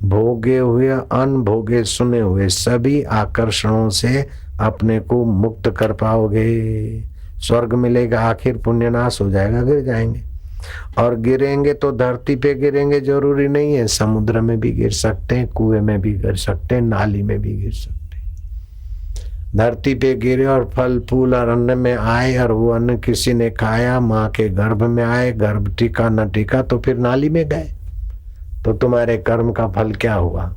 भोगे हुए अनभोगे सुने हुए सभी आकर्षणों से अपने को मुक्त कर पाओगे। स्वर्ग मिलेगा, आखिर पुण्यनाश हो जाएगा, गिर जाएंगे। और गिरेंगे तो धरती पे गिरेंगे जरूरी नहीं है, समुद्र में भी गिर सकते हैं, कुएं में भी गिर सकते हैं, नाली में भी गिर सकते हैं। धरती पे गिरे और फल फूल और अन्न में आए और वो अन्न किसी ने खाया, माँ के गर्भ में आए, गर्भ टीका न टीका तो फिर नाली में गए, तो तुम्हारे कर्म का फल क्या हुआ?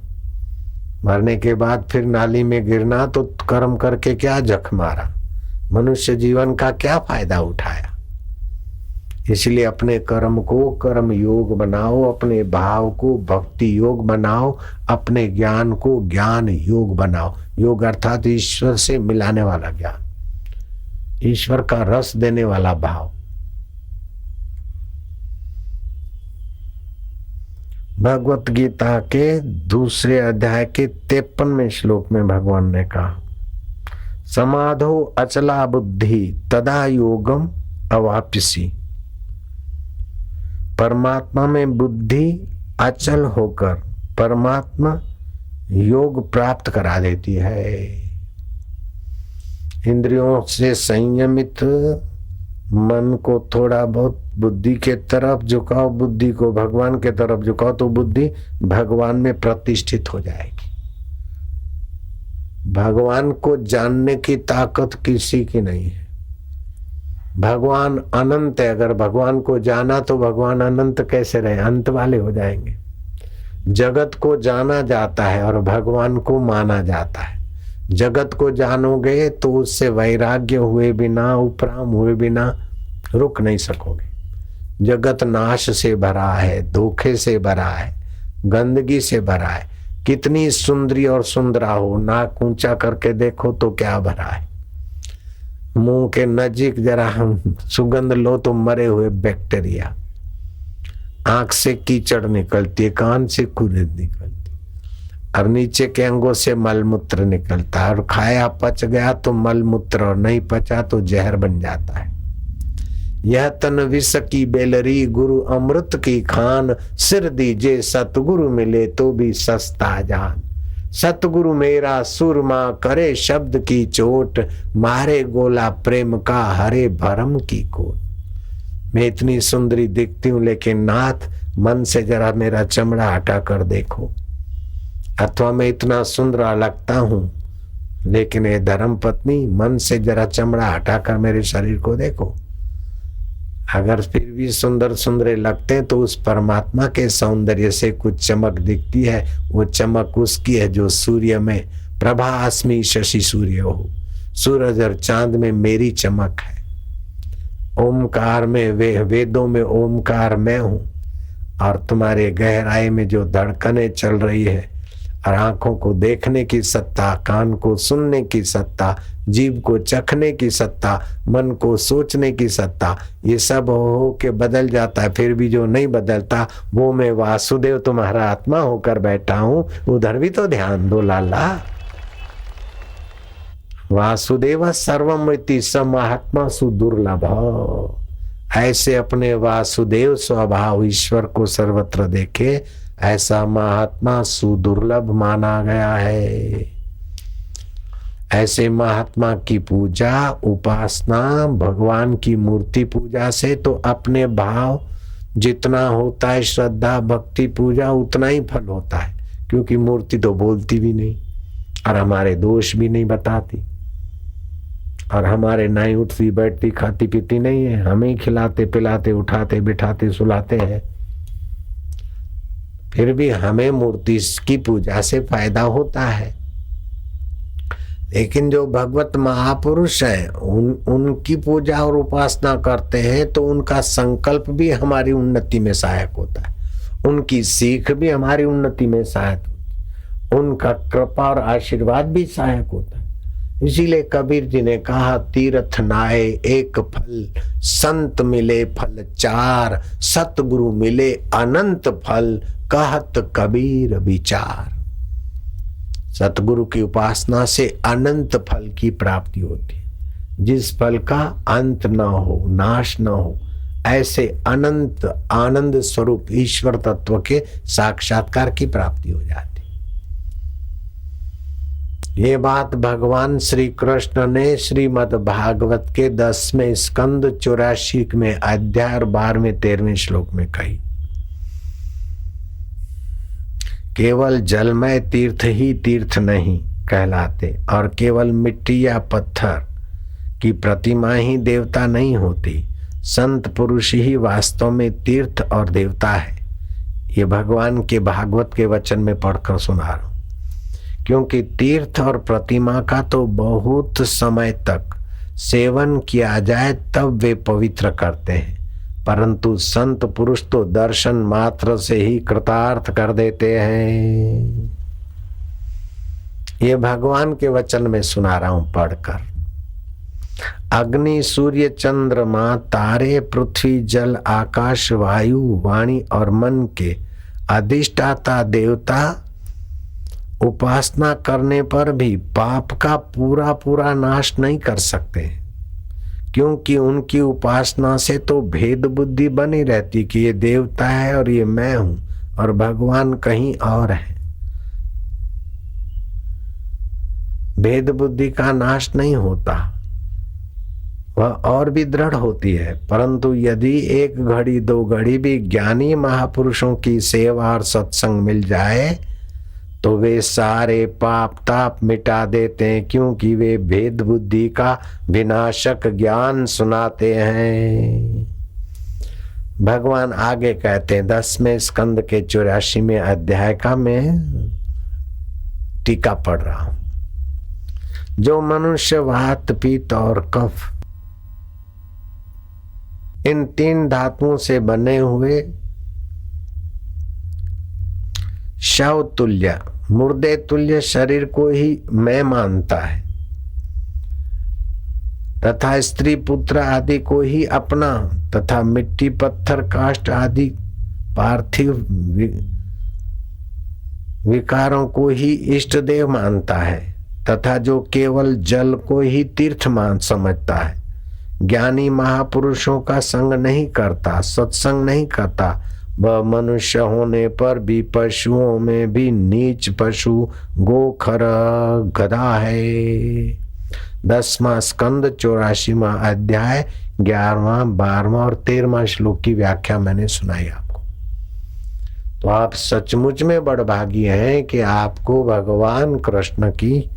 मरने के बाद फिर नाली में गिरना, तो कर्म करके क्या जख मारा, मनुष्य जीवन का क्या फायदा उठाया? इसलिए अपने कर्म को कर्म योग बनाओ, अपने भाव को भक्ति योग बनाओ, अपने ज्ञान को ज्ञान योग बनाओ। योग अर्थात ईश्वर से मिलाने वाला ज्ञान, ईश्वर का रस देने वाला भाव। भगवत गीता के दूसरे अध्याय के 53वें श्लोक में भगवान ने कहा समाधो अचला बुद्धि तदा योगम अवाप्यसी। परमात्मा में बुद्धि अचल होकर परमात्मा योग प्राप्त करा देती है। इंद्रियों से संयमित मन को थोड़ा बहुत बुद्धि के तरफ झुकाओ, बुद्धि को भगवान के तरफ झुकाओ, तो बुद्धि भगवान में प्रतिष्ठित हो जाएगी। भगवान को जानने की ताकत किसी की नहीं है। भगवान अनंत है, अगर भगवान को जाना तो भगवान अनंत कैसे रहे, अंत वाले हो जाएंगे। जगत को जाना जाता है और भगवान को माना जाता है। जगत को जानोगे तो उससे वैराग्य हुए बिना, उपराम हुए बिना रुक नहीं सकोगे। जगत नाश से भरा है, धोखे से भरा है, गंदगी से भरा है। कितनी सुंदरी और सुंदरा हो, नाक ऊंचा करके देखो तो क्या भरा है। मुंह के नजीक जरा हम सुगंध लो तो मरे हुए बैक्टीरिया। आंख से कीचड़ निकलती है, कान से कुरेद निकलती, और नीचे के अंगों से मलमूत्र निकलता है। और खाया पच गया तो मलमूत्र, और नहीं पचा तो जहर बन जाता है। यह तन विष की बेलरी, गुरु अमृत की खान। सिर दीजे सतगुरु मिले तो भी सस्ता जान। सतगुरु मेरा सुरमा करे शब्द की चोट। मारे गोला प्रेम का हरे भरम की कोट। मैं इतनी सुंदरी दिखती हूं, लेकिन नाथ मन से जरा मेरा चमड़ा हटा कर देखो। अथवा मैं इतना सुंदर लगता हूं, लेकिन ये धर्म पत्नी मन से जरा चमड़ा हटाकर मेरे शरीर को देखो। अगर फिर भी सुंदर सुंदरे लगते हैं तो उस परमात्मा के सौंदर्य से कुछ चमक दिखती है। वो चमक उसकी है जो सूर्य में प्रभा अस्मि शशि सूर्य हो। सूरज और चांद में मेरी चमक है। ओमकार में वेदों में ओमकार मैं हूं, और तुम्हारे गहराई में जो धड़कनें चल रही है, और आंखों को देखने की सत्ता, कान को सुनने की सत्ता, जीभ को चखने की सत्ता, मन को सोचने की सत्ता, ये सब हो के बदल जाता है। फिर भी जो नहीं बदलता वो मैं वासुदेव तुम्हारा आत्मा होकर बैठा हूं, उधर भी तो ध्यान दो लाला। वासुदेव सर्वमिति स महात्मा सुदुर्लभ। ऐसे अपने वासुदेव स्वभाव ईश्वर को सर्वत्र देखे, ऐसा महात्मा सुदुर्लभ माना गया है। ऐसे महात्मा की पूजा उपासना भगवान की मूर्ति पूजा से तो अपने भाव जितना होता है, श्रद्धा भक्ति पूजा उतना ही फल होता है। क्योंकि मूर्ति तो बोलती भी नहीं और हमारे दोष भी नहीं बताती, और हमारे नहीं उठती बैठती खाती पीती नहीं है। हमें ही खिलाते पिलाते उठाते बिठाते सुलाते हैं। फिर भी हमें मूर्ति की पूजा से फायदा होता है। लेकिन जो भगवत महापुरुष हैं उनकी पूजा और उपासना करते हैं तो उनका संकल्प भी हमारी उन्नति में सहायक होता है, उनकी सीख भी हमारी उन्नति में सहायक होती है, उनका कृपा और आशीर्वाद भी सहायक होता है। इसीलिए कबीर जी ने कहा, तीर्थ नाए एक फल, संत मिले फल चार, सतगुरु मिले अनंत फल, कहत कबीर विचार। सतगुरु की उपासना से अनंत फल की प्राप्ति होती है, जिस फल का अंत न हो, नाश न हो, ऐसे अनंत आनंद स्वरूप ईश्वर तत्व के साक्षात्कार की प्राप्ति हो जाती। ये बात भगवान श्री कृष्ण ने श्रीमद् भागवत के 10वें स्कंद 84 में अध्याय और 12वें 13वें श्लोक में कही। केवल जलमय तीर्थ ही तीर्थ नहीं कहलाते और केवल मिट्टी या पत्थर की प्रतिमा ही देवता नहीं होती। संत पुरुष ही वास्तव में तीर्थ और देवता है। ये भगवान के भागवत के वचन में पढ़कर सुना रहा हूं, क्योंकि तीर्थ और प्रतिमा का तो बहुत समय तक सेवन किया जाए तब वे पवित्र करते हैं, परंतु संत पुरुष तो दर्शन मात्र से ही कृतार्थ कर देते हैं। ये भगवान के वचन में सुना रहा हूं पढ़कर। अग्नि सूर्य चंद्रमा तारे पृथ्वी जल आकाश वायु वाणी और मन के अधिष्ठाता देवता उपासना करने पर भी पाप का पूरा पूरा नाश नहीं कर सकते, क्योंकि उनकी उपासना से तो भेद बुद्धि बनी रहती कि ये देवता है और ये मैं हूं और भगवान कहीं और है। भेद बुद्धि का नाश नहीं होता, वह और भी दृढ़ होती है। परंतु यदि एक घड़ी दो घड़ी भी ज्ञानी महापुरुषों की सेवा और सत्संग मिल जाए तो वे सारे पाप ताप मिटा देते हैं, क्योंकि वे भेद बुद्धि का विनाशक ज्ञान सुनाते हैं। भगवान आगे कहते हैं 10वें स्कंद के 84वें अध्याय का मैं टीका पढ़ रहा हूं। जो मनुष्य वात पित्त और कफ इन 3 धातुओं से बने हुए शव तुल्य मुर्दे तुल्य शरीर को ही मैं मानता है तथा स्त्री पुत्र आदि को ही अपना तथा मिट्टी पत्थर काष्ठ आदि पार्थिव विकारों को ही इष्ट देव मानता है तथा जो केवल जल को ही तीर्थ मान समझता है, ज्ञानी महापुरुषों का संग नहीं करता, सत्संग नहीं करता, वह मनुष्य होने पर भी पशुओं में भी नीच पशु गोखर गधा है। 10वां स्कंद 84वां अध्याय 11वां 12वां और 13वां श्लोक की व्याख्या मैंने सुनाई आपको। तो आप सचमुच में बड़भागी हैं कि आपको भगवान कृष्ण की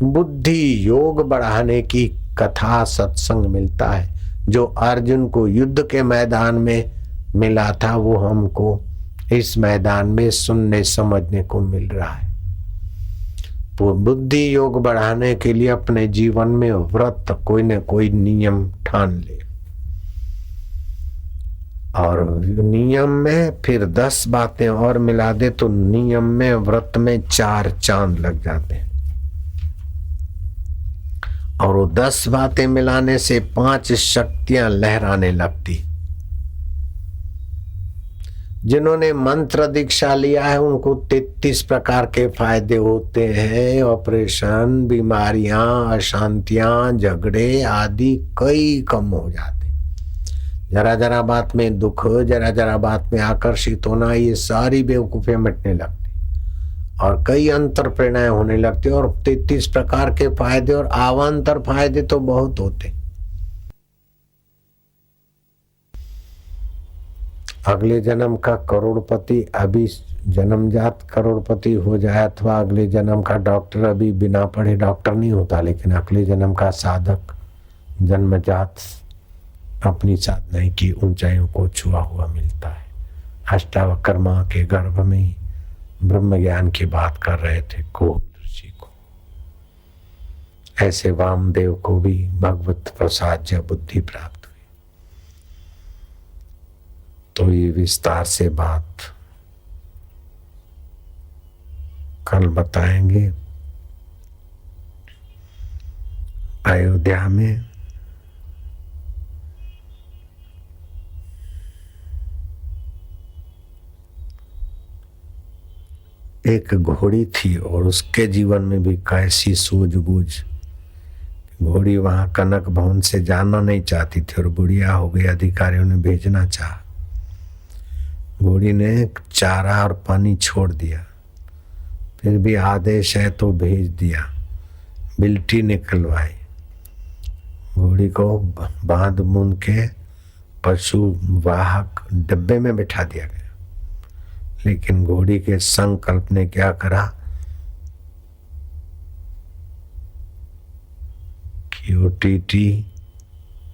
बुद्धि योग बढ़ाने की कथा सत्संग मिलता है। जो अर्जुन को युद्ध के मैदान में मिला था वो हमको इस मैदान में सुनने समझने को मिल रहा है। तो बुद्धि योग बढ़ाने के लिए अपने जीवन में व्रत कोई न कोई नियम ठान ले, और नियम में फिर 10 बातें और मिला दे तो नियम में व्रत में 4 चांद लग जाते हैं। और वो 10 बातें मिलाने से 5 शक्तियां लहराने लगती। जिन्होंने मंत्र दीक्षा लिया है उनको 33 प्रकार के फायदे होते हैं। ऑपरेशन, बीमारियां, अशांतियां, झगड़े आदि कई कम हो जाते। जरा जरा बात में दुख, जरा जरा बात में आकर्षित होना, ये सारी बेवकूफियां मिटने लगती और कई अंतर प्रेरणाएं होने लगती और 33 प्रकार के फायदे और अवान्तर फायदे तो बहुत होते। अगले जन्म का करोड़पति अभी जन्मजात करोड़पति हो जाए अथवा अगले जन्म का डॉक्टर अभी बिना पढ़े डॉक्टर नहीं होता, लेकिन अगले जन्म का साधक जन्मजात अपनी साधना की ऊंचाइयों को छुआ हुआ मिलता है। अष्टावक्र मां के गर्भ में ब्रह्म ज्ञान की बात कर रहे थे। को ऐसे वामदेव को भी भगवत प्रसाद जब बुद्धि प्राप्त हुई। तो ये विस्तार से बात कल बताएंगे। अयोध्या में एक घोड़ी थी और उसके जीवन में भी कैसी सूझबूझ। घोड़ी वहां कनक भवन से जाना नहीं चाहती थी और बुढ़िया हो गई, अधिकारियों ने भेजना चाहा। घोड़ी ने चारा और पानी छोड़ दिया, फिर भी आदेश है तो भेज दिया। बिल्टी निकलवाई, घोड़ी को बांध बूंद के पशु वाहक डब्बे में बिठा दिया गया। लेकिन घोड़ी के संकल्प ने क्या करा कि वो टीटी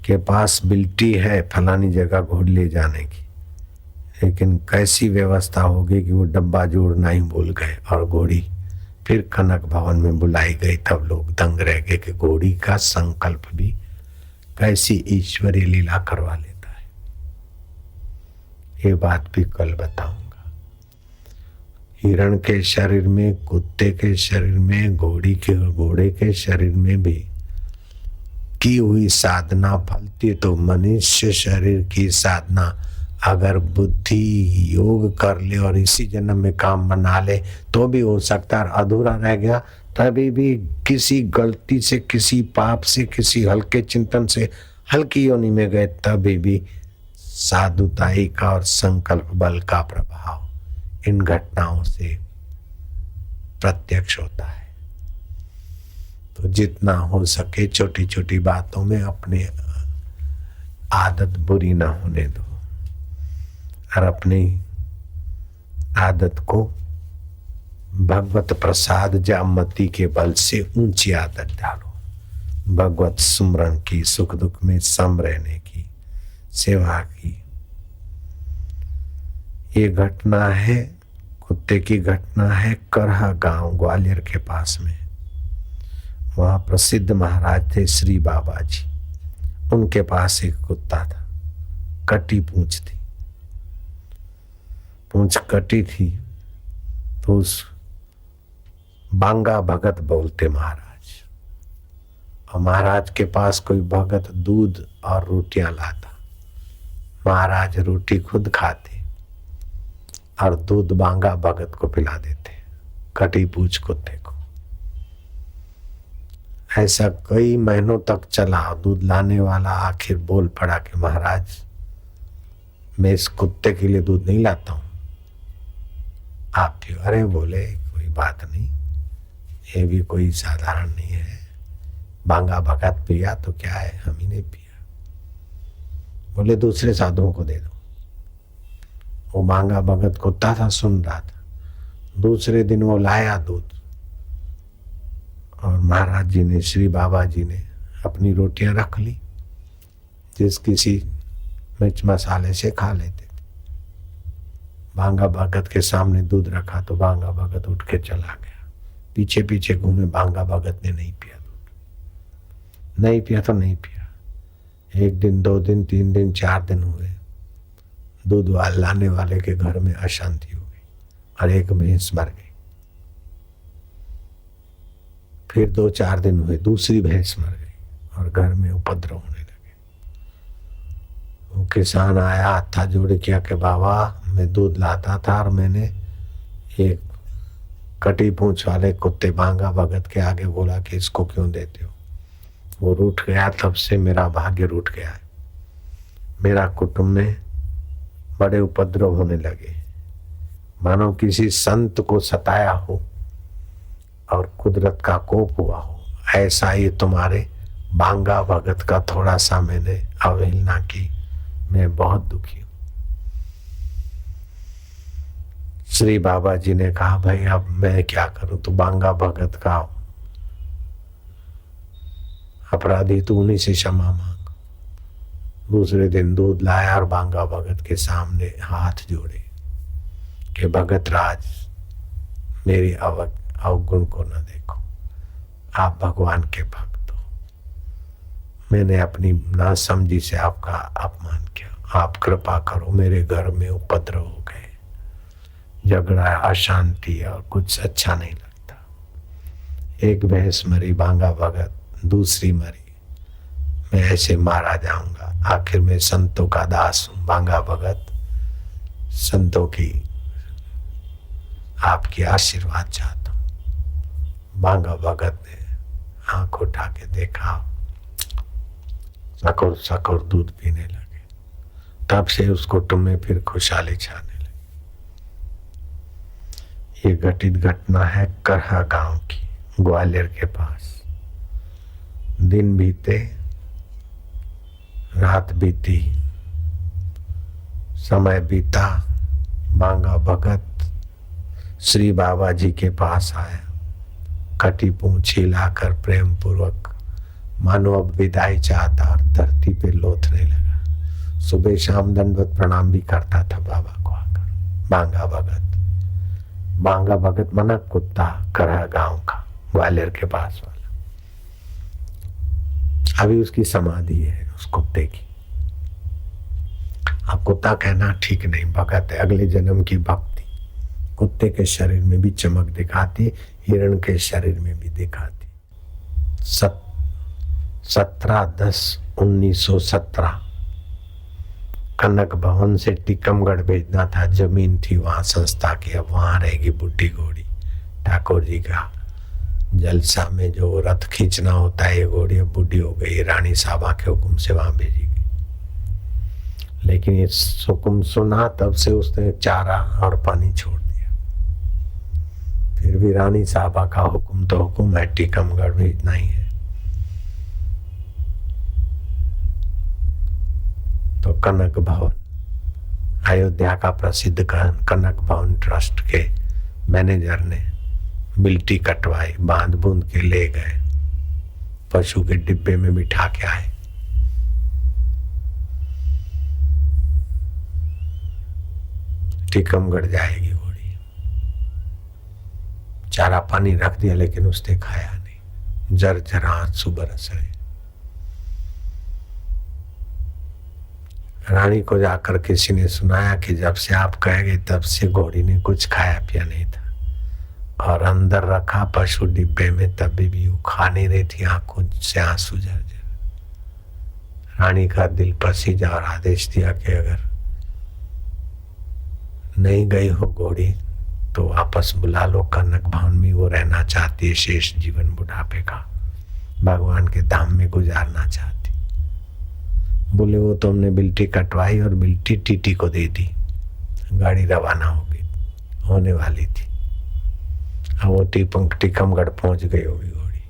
के पास बिल्टी है फलानी जगह घोड़ी ले जाने की, लेकिन कैसी व्यवस्था होगी कि वो डब्बा जोड़ना ही भूल गए और घोड़ी फिर कनक भवन में बुलाई गई। तब लोग दंग रह गए कि घोड़ी का संकल्प भी कैसी ईश्वरीय लीला करवा लेता है। ये बात भी कल बताऊंगा। हिरण के शरीर में, कुत्ते के शरीर में, घोड़े के शरीर में भी की हुई साधना फलती। तो मनुष्य शरीर की साधना अगर बुद्धि योग कर ले और इसी जन्म में काम बना ले तो भी हो सकता है। अधूरा रह गया तभी भी किसी गलती से, किसी पाप से, किसी हल्के चिंतन से हल्की योनि में गए तभी भी साधुताई का और संकल्प बल का प्रभाव इन घटनाओं से प्रत्यक्ष होता है। तो जितना हो सके छोटी छोटी बातों में अपने आदत बुरी ना होने दो और अपनी आदत को भगवत प्रसाद जामती के बल से ऊंची आदत डालो। भगवत सुमरण की, सुख दुख में सम रहने की, सेवा की। ये घटना है, कुत्ते की घटना है करहा गांव ग्वालियर के पास में। वहां प्रसिद्ध महाराज थे श्री बाबा जी। उनके पास एक कुत्ता था, कटी पूंछ थी, पूंछ कटी थी। तो उस बांगा भगत बोलते महाराज, और महाराज के पास कोई भगत दूध और रोटियां लाता। महाराज रोटी खुद खाते और दूध बांगा भगत को पिला देते, कटी पूछ कुत्ते को। ऐसा कई महीनों तक चला। दूध लाने वाला आखिर बोल पड़ा कि महाराज मैं इस कुत्ते के लिए दूध नहीं लाता हूं, आप पियो। अरे बोले कोई बात नहीं, ये भी कोई साधारण नहीं है। बांगा भगत पिया तो क्या है, हम ही ने पिया। बोले दूसरे साधुओं को दे दो। वो बांगा भगत कुत्ता था, सुन रहा था। दूसरे दिन वो लाया दूध और महाराज जी ने, श्री बाबा जी ने अपनी रोटियां रख ली, जिस किसी मिर्च मसाले से खा लेते थे। बांगा भगत के सामने दूध रखा तो बांगा भगत उठ के चला गया। पीछे पीछे घूमे, बांगा भगत ने नहीं पिया दूध। नहीं पिया तो नहीं पिया। 1 दिन, 2 दिन, 3 दिन, 4 दिन हुए। दूध लाने वाले के घर में अशांति हो गई और एक भैंस मर गई। फिर 2-4 दिन हुए, दूसरी भैंस मर गई और घर में उपद्रव होने लगे। वो किसान आया, हाथ जोड़ किया कि बाबा मैं दूध लाता था और मैंने एक कटी पूंछ वाले कुत्ते बांगा भगत के आगे बोला कि इसको क्यों देते हो। वो रूठ गया, तब से मेरा भाग्य रूठ गया है। मेरा कुटुंब में बड़े उपद्रव होने लगे, मानो किसी संत को सताया हो और कुदरत का कोप हुआ हो। ऐसा ही तुम्हारे बांगा भगत का थोड़ा सा मैंने अवहेलना की, मैं बहुत दुखी हूं। श्री बाबा जी ने कहा भाई अब मैं क्या करूं, तो बांगा भगत का अपराधी तू उन्हीं से क्षमा मांग। दूसरे दिन दूध लाया और बांगा भगत के सामने हाथ जोड़े कि भगत राज मेरी अवगुण को न देखो, आप भगवान के भक्त मैंने अपनी नासमझी से आपका अपमान किया, आप कृपा करो, मेरे घर में उपद्रव हो गए, झगड़ा, अशांति और कुछ अच्छा नहीं लगता। एक भैंस मरी बांगा भगत, दूसरी मरी, मैं ऐसे मारा जाऊंगा। आखिर में संतों का दास हूं बांगा भगत, संतों की आपकी आशीर्वाद चाहता हूं। बांगा भगत ने आंख उठा के देखा, सकुर सकुर दूध पीने लगे। तब से उस कुटुंब में फिर खुशहाली छाने लगी। ये घटित घटना है करहा गांव की, ग्वालियर के पास। दिन बीते, रात बीती, समय बीता, बांगा भगत श्री बाबा जी के पास आया, कटी पूंछ हिलाकर प्रेम पूर्वक मानो अब विदाई चाहता और धरती पे लोथने लगा। सुबह शाम दंडवत प्रणाम भी करता था बाबा को आकर। बांगा भगत, बांगा भगत मना कुत्ता, करहा गांव का, ग्वालियर के पास वाला। अभी उसकी समाधि है उस कुत्ते की। अब कुत्ता कहना ठीक नहीं, भगत है, अगले जन्म की भक्ति कुत्ते के शरीर में भी चमक दिखाती, हिरण के शरीर में भी दिखाती। 17/10/1917 कनक भवन से टिकमगढ़ भेजना था, जमीन थी वहां संस्था की, अब वहां रहेगी बुढ़ी घोड़ी। ठाकुर जी का जलसा में जो रथ खींचना होता है, ये घोड़ी अब बुढ़ी हो गई, रानी साहबा के हुक्म से वहां भेजी गई। लेकिन ये हुक्म सुना तब से उसने चारा और पानी छोड़ दिया। फिर भी रानी साहबा का हुक्म तो हुक्म है, टिकमगढ़ भेजना ही है। तो कनक भवन, अयोध्या का प्रसिद्ध कनक भवन ट्रस्ट के मैनेजर ने बिल्टी कटवाई, बांध बूंद के ले गए, पशु के डिब्बे में बिठा के आए। टिकमगढ़ जाएगी घोड़ी। चारा पानी रख दिया लेकिन उसने खाया नहीं, जर आंसू बरस रहे। रानी को जाकर किसी ने सुनाया कि जब से आप कह गए तब से घोड़ी ने कुछ खाया पिया नहीं था, और अंदर रखा पशु डिब्बे में, तब भी वो खा नहीं रही थी, आंखों से आंसू झरझर। रानी का दिल पसीजा और आदेश दिया कि अगर नहीं गई हो घोड़ी तो वापस बुला लो, कनक भवन में वो रहना चाहती है, शेष जीवन बुढ़ापे का भगवान के धाम में गुजारना चाहती। बोले वो तो हमने बिल्टी कटवाई और बिल्टी टीटी को दे दी, गाड़ी रवाना होने वाली थी। अब वो टिकमगढ़ पहुंच गई होगी घोड़ी।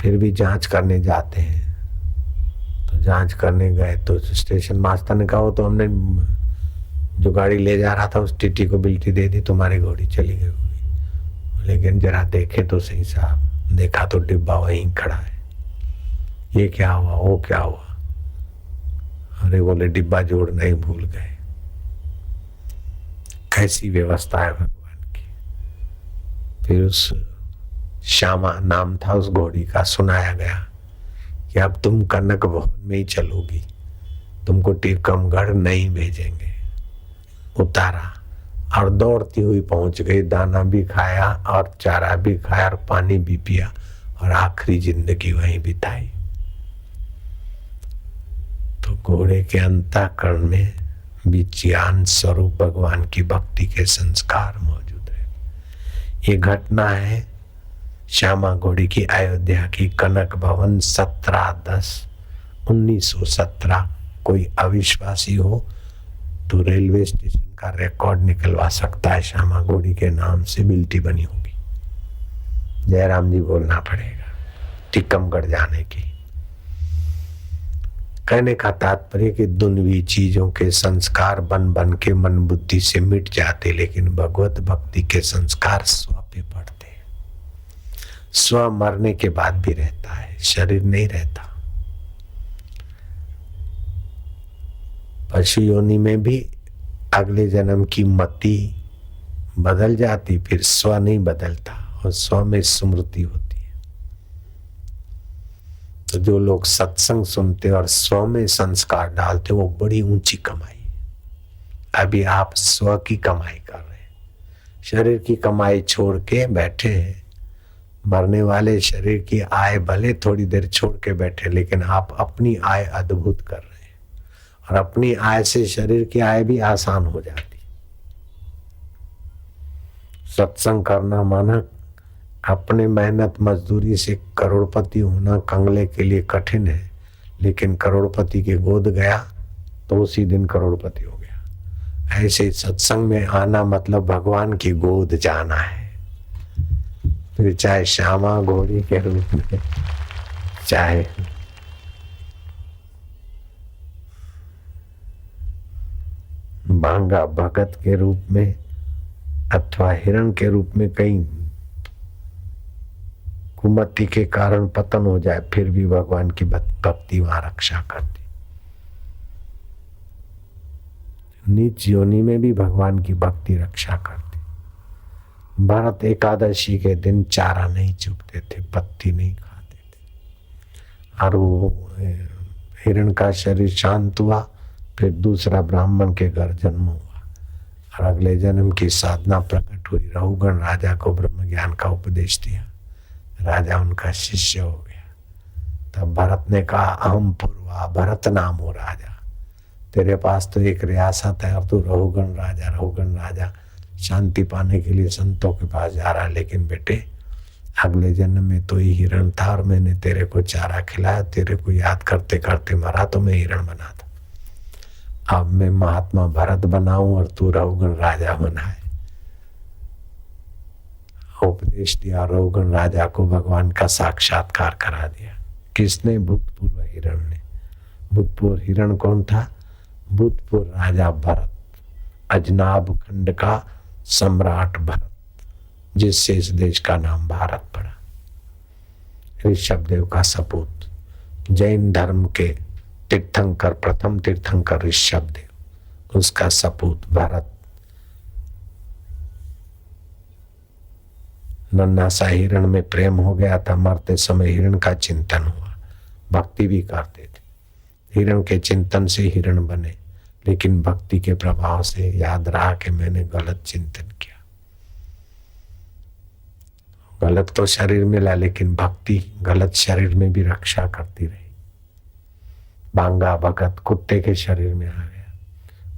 फिर भी जांच करने जाते हैं, तो जांच करने गए तो स्टेशन मास्टर ने कहा वो तो हमने जो गाड़ी ले जा रहा था उस टीटी को बिल्टी दे दी, तुम्हारी घोड़ी चली गई होगी। लेकिन जरा देखे तो सही साहब, देखा तो डिब्बा वहीं खड़ा है। ये क्या हुआ, वो क्या हुआ? अरे बोले डिब्बा जोड़ना ही भूल गए। कैसी व्यवस्था है भगवान की। फिर उस श्यामा नाम था उस घोड़ी का, सुनाया गया कि अब तुम कनक भवन में ही चलोगी, तुमको टिकमगढ़ नहीं भेजेंगे। उतारा और दौड़ती हुई पहुंच गई, दाना भी खाया और चारा भी खाया और पानी भी पिया और आखिरी जिंदगी वहीं बिताई। तो घोड़े के अंतःकरण में भी ज्ञान स्वरूप भगवान की भक्ति के संस्कार मौजूद है। ये घटना है श्यामा घोड़ी की, अयोध्या की, कनक भवन 17/10/1917। कोई अविश्वासी हो तो रेलवे स्टेशन का रिकॉर्ड निकलवा सकता है, श्यामा घोड़ी के नाम से बिल्टी बनी होगी। जयराम जी बोलना पड़ेगा टिकमगढ़ जाने की। कहने का तात्पर्य कि दुनियावी चीजों के संस्कार बन बन के मन बुद्धि से मिट जाते, लेकिन भगवत भक्ति के संस्कार स्व पे पड़ते हैं। स्व मरने के बाद भी रहता है, शरीर नहीं रहता। पशु योनि में भी अगले जन्म की मति बदल जाती, फिर स्व नहीं बदलता और स्व में स्मृति होती है। तो तो जो लोग सत्संग सुनते और स्व में संस्कार डालते वो बड़ी ऊंची कमाई। अभी आप स्व की कमाई कर रहे हैं, शरीर की कमाई छोड़ के बैठे हैं। मरने वाले शरीर की आय भले थोड़ी देर छोड़ के बैठे, लेकिन आप अपनी आय अद्भुत कर रहे हैं। और अपनी आय से शरीर की आय भी आसान हो जाती। सत्संग करना माना अपने मेहनत मजदूरी से करोड़पति होना कंगले के लिए कठिन है, लेकिन करोड़पति के गोद गया तो उसी दिन करोड़पति हो गया। ऐसे सत्संग में आना मतलब भगवान की गोद जाना है। फिर चाहे श्यामा घोड़ी के रूप में, चाहे बांगा भगत के रूप में, अथवा हिरण के रूप में कहीं कुमति के कारण पतन हो जाए, फिर भी भगवान की भक्ति वहां रक्षा करती। नीच योनि में भी भगवान की भक्ति रक्षा करती। भरत एकादशी के दिन चारा नहीं चुभते थे, पत्ती नहीं खाते थे। और वो हिरण का शरीर शांत हुआ, फिर दूसरा ब्राह्मण के घर जन्म हुआ और अगले जन्म की साधना प्रकट हुई। रहुगण राजा को ब्रह्म ज्ञान का उपदेश दिया, राजा उनका शिष्य हो गया। तब भरत ने कहा, अहम पूर्वा भरत नाम हो राजा, तेरे पास तो एक रियासत है और तू रहुगण राजा शांति पाने के लिए संतों के पास जा रहा है। लेकिन बेटे, अगले जन्म में तो ही हिरण था और मैंने तेरे को चारा खिलाया, तेरे को याद करते करते मरा तो मैं हिरण बना था। अब मैं महात्मा भरत बनाऊं और तू रहुगण राजा बनाए। उपदेश दिया, रहुगण राजा को भगवान का साक्षात्कार करा दिया। किसने? भूतपूर्व हिरण ने। भूतपूर्व हिरण कौन था? भूतपूर्व राजा भरत, अजनाब खंड का सम्राट भरत, जिससे इस देश का नाम भारत पड़ा। ऋषभदेव का सपूत, जैन धर्म के तीर्थंकर, प्रथम तीर्थंकर ऋषभदेव, उसका सपूत भरत। नन्हा सा हिरण में प्रेम हो गया था, मरते समय हिरण का चिंतन हुआ, भक्ति भी करते थे। हिरण के चिंतन से हिरण बने, लेकिन भक्ति के प्रभाव से याद रहा कि मैंने गलत चिंतन किया। गलत तो शरीर मिला, लेकिन भक्ति गलत शरीर में भी रक्षा करती रही। बांगा भगत कुत्ते के शरीर में आ गया।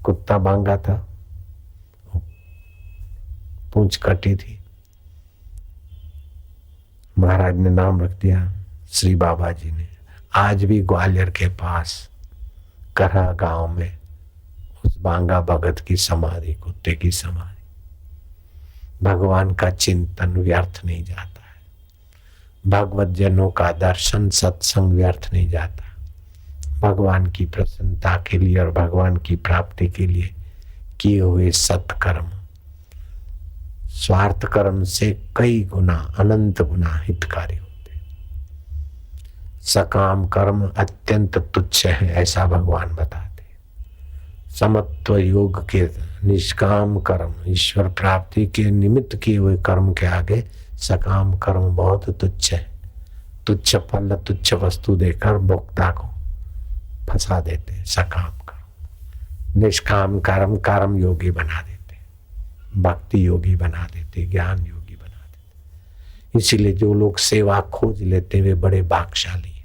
कुत्ता बांगा था, पूंछ कटी थी। महाराज ने नाम रख दिया श्री बाबा जी ने। आज भी ग्वालियर के पास करहा गांव में उस बांगा भगत की समाधि, कुत्ते की समाधि। भगवान का चिंतन व्यर्थ नहीं जाता है, भगवत जनों का दर्शन सत्संग व्यर्थ नहीं जाता। भगवान की प्रसन्नता के लिए और भगवान की प्राप्ति के लिए किए हुए सत्कर्म स्वार्थ कर्म से कई गुना, अनंत गुना हितकारी होते। सकाम कर्म अत्यंत तुच्छ है, ऐसा भगवान बताते। समत्व योग के निष्काम कर्म, ईश्वर प्राप्ति के निमित्त किए हुए कर्म के आगे सकाम कर्म बहुत तुच्छ है। तुच्छ फल, तुच्छ वस्तु देकर भोक्ता को फंसा देते। सकाम कर्म, निष्काम कर्म कर्म योगी बना देते, भक्ति योगी बना देते, ज्ञान योगी बना देते। इसीलिए जो लोग सेवा खोज लेते वे बड़े भाग्यशाली।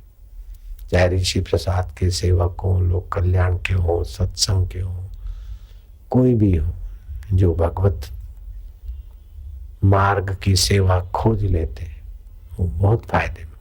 चाहे ऋषि प्रसाद के सेवक हो, लोक कल्याण के हो, सत्संग के हो, कोई भी हो, जो भगवत मार्ग की सेवा खोज लेते हैं वो बहुत फायदे में।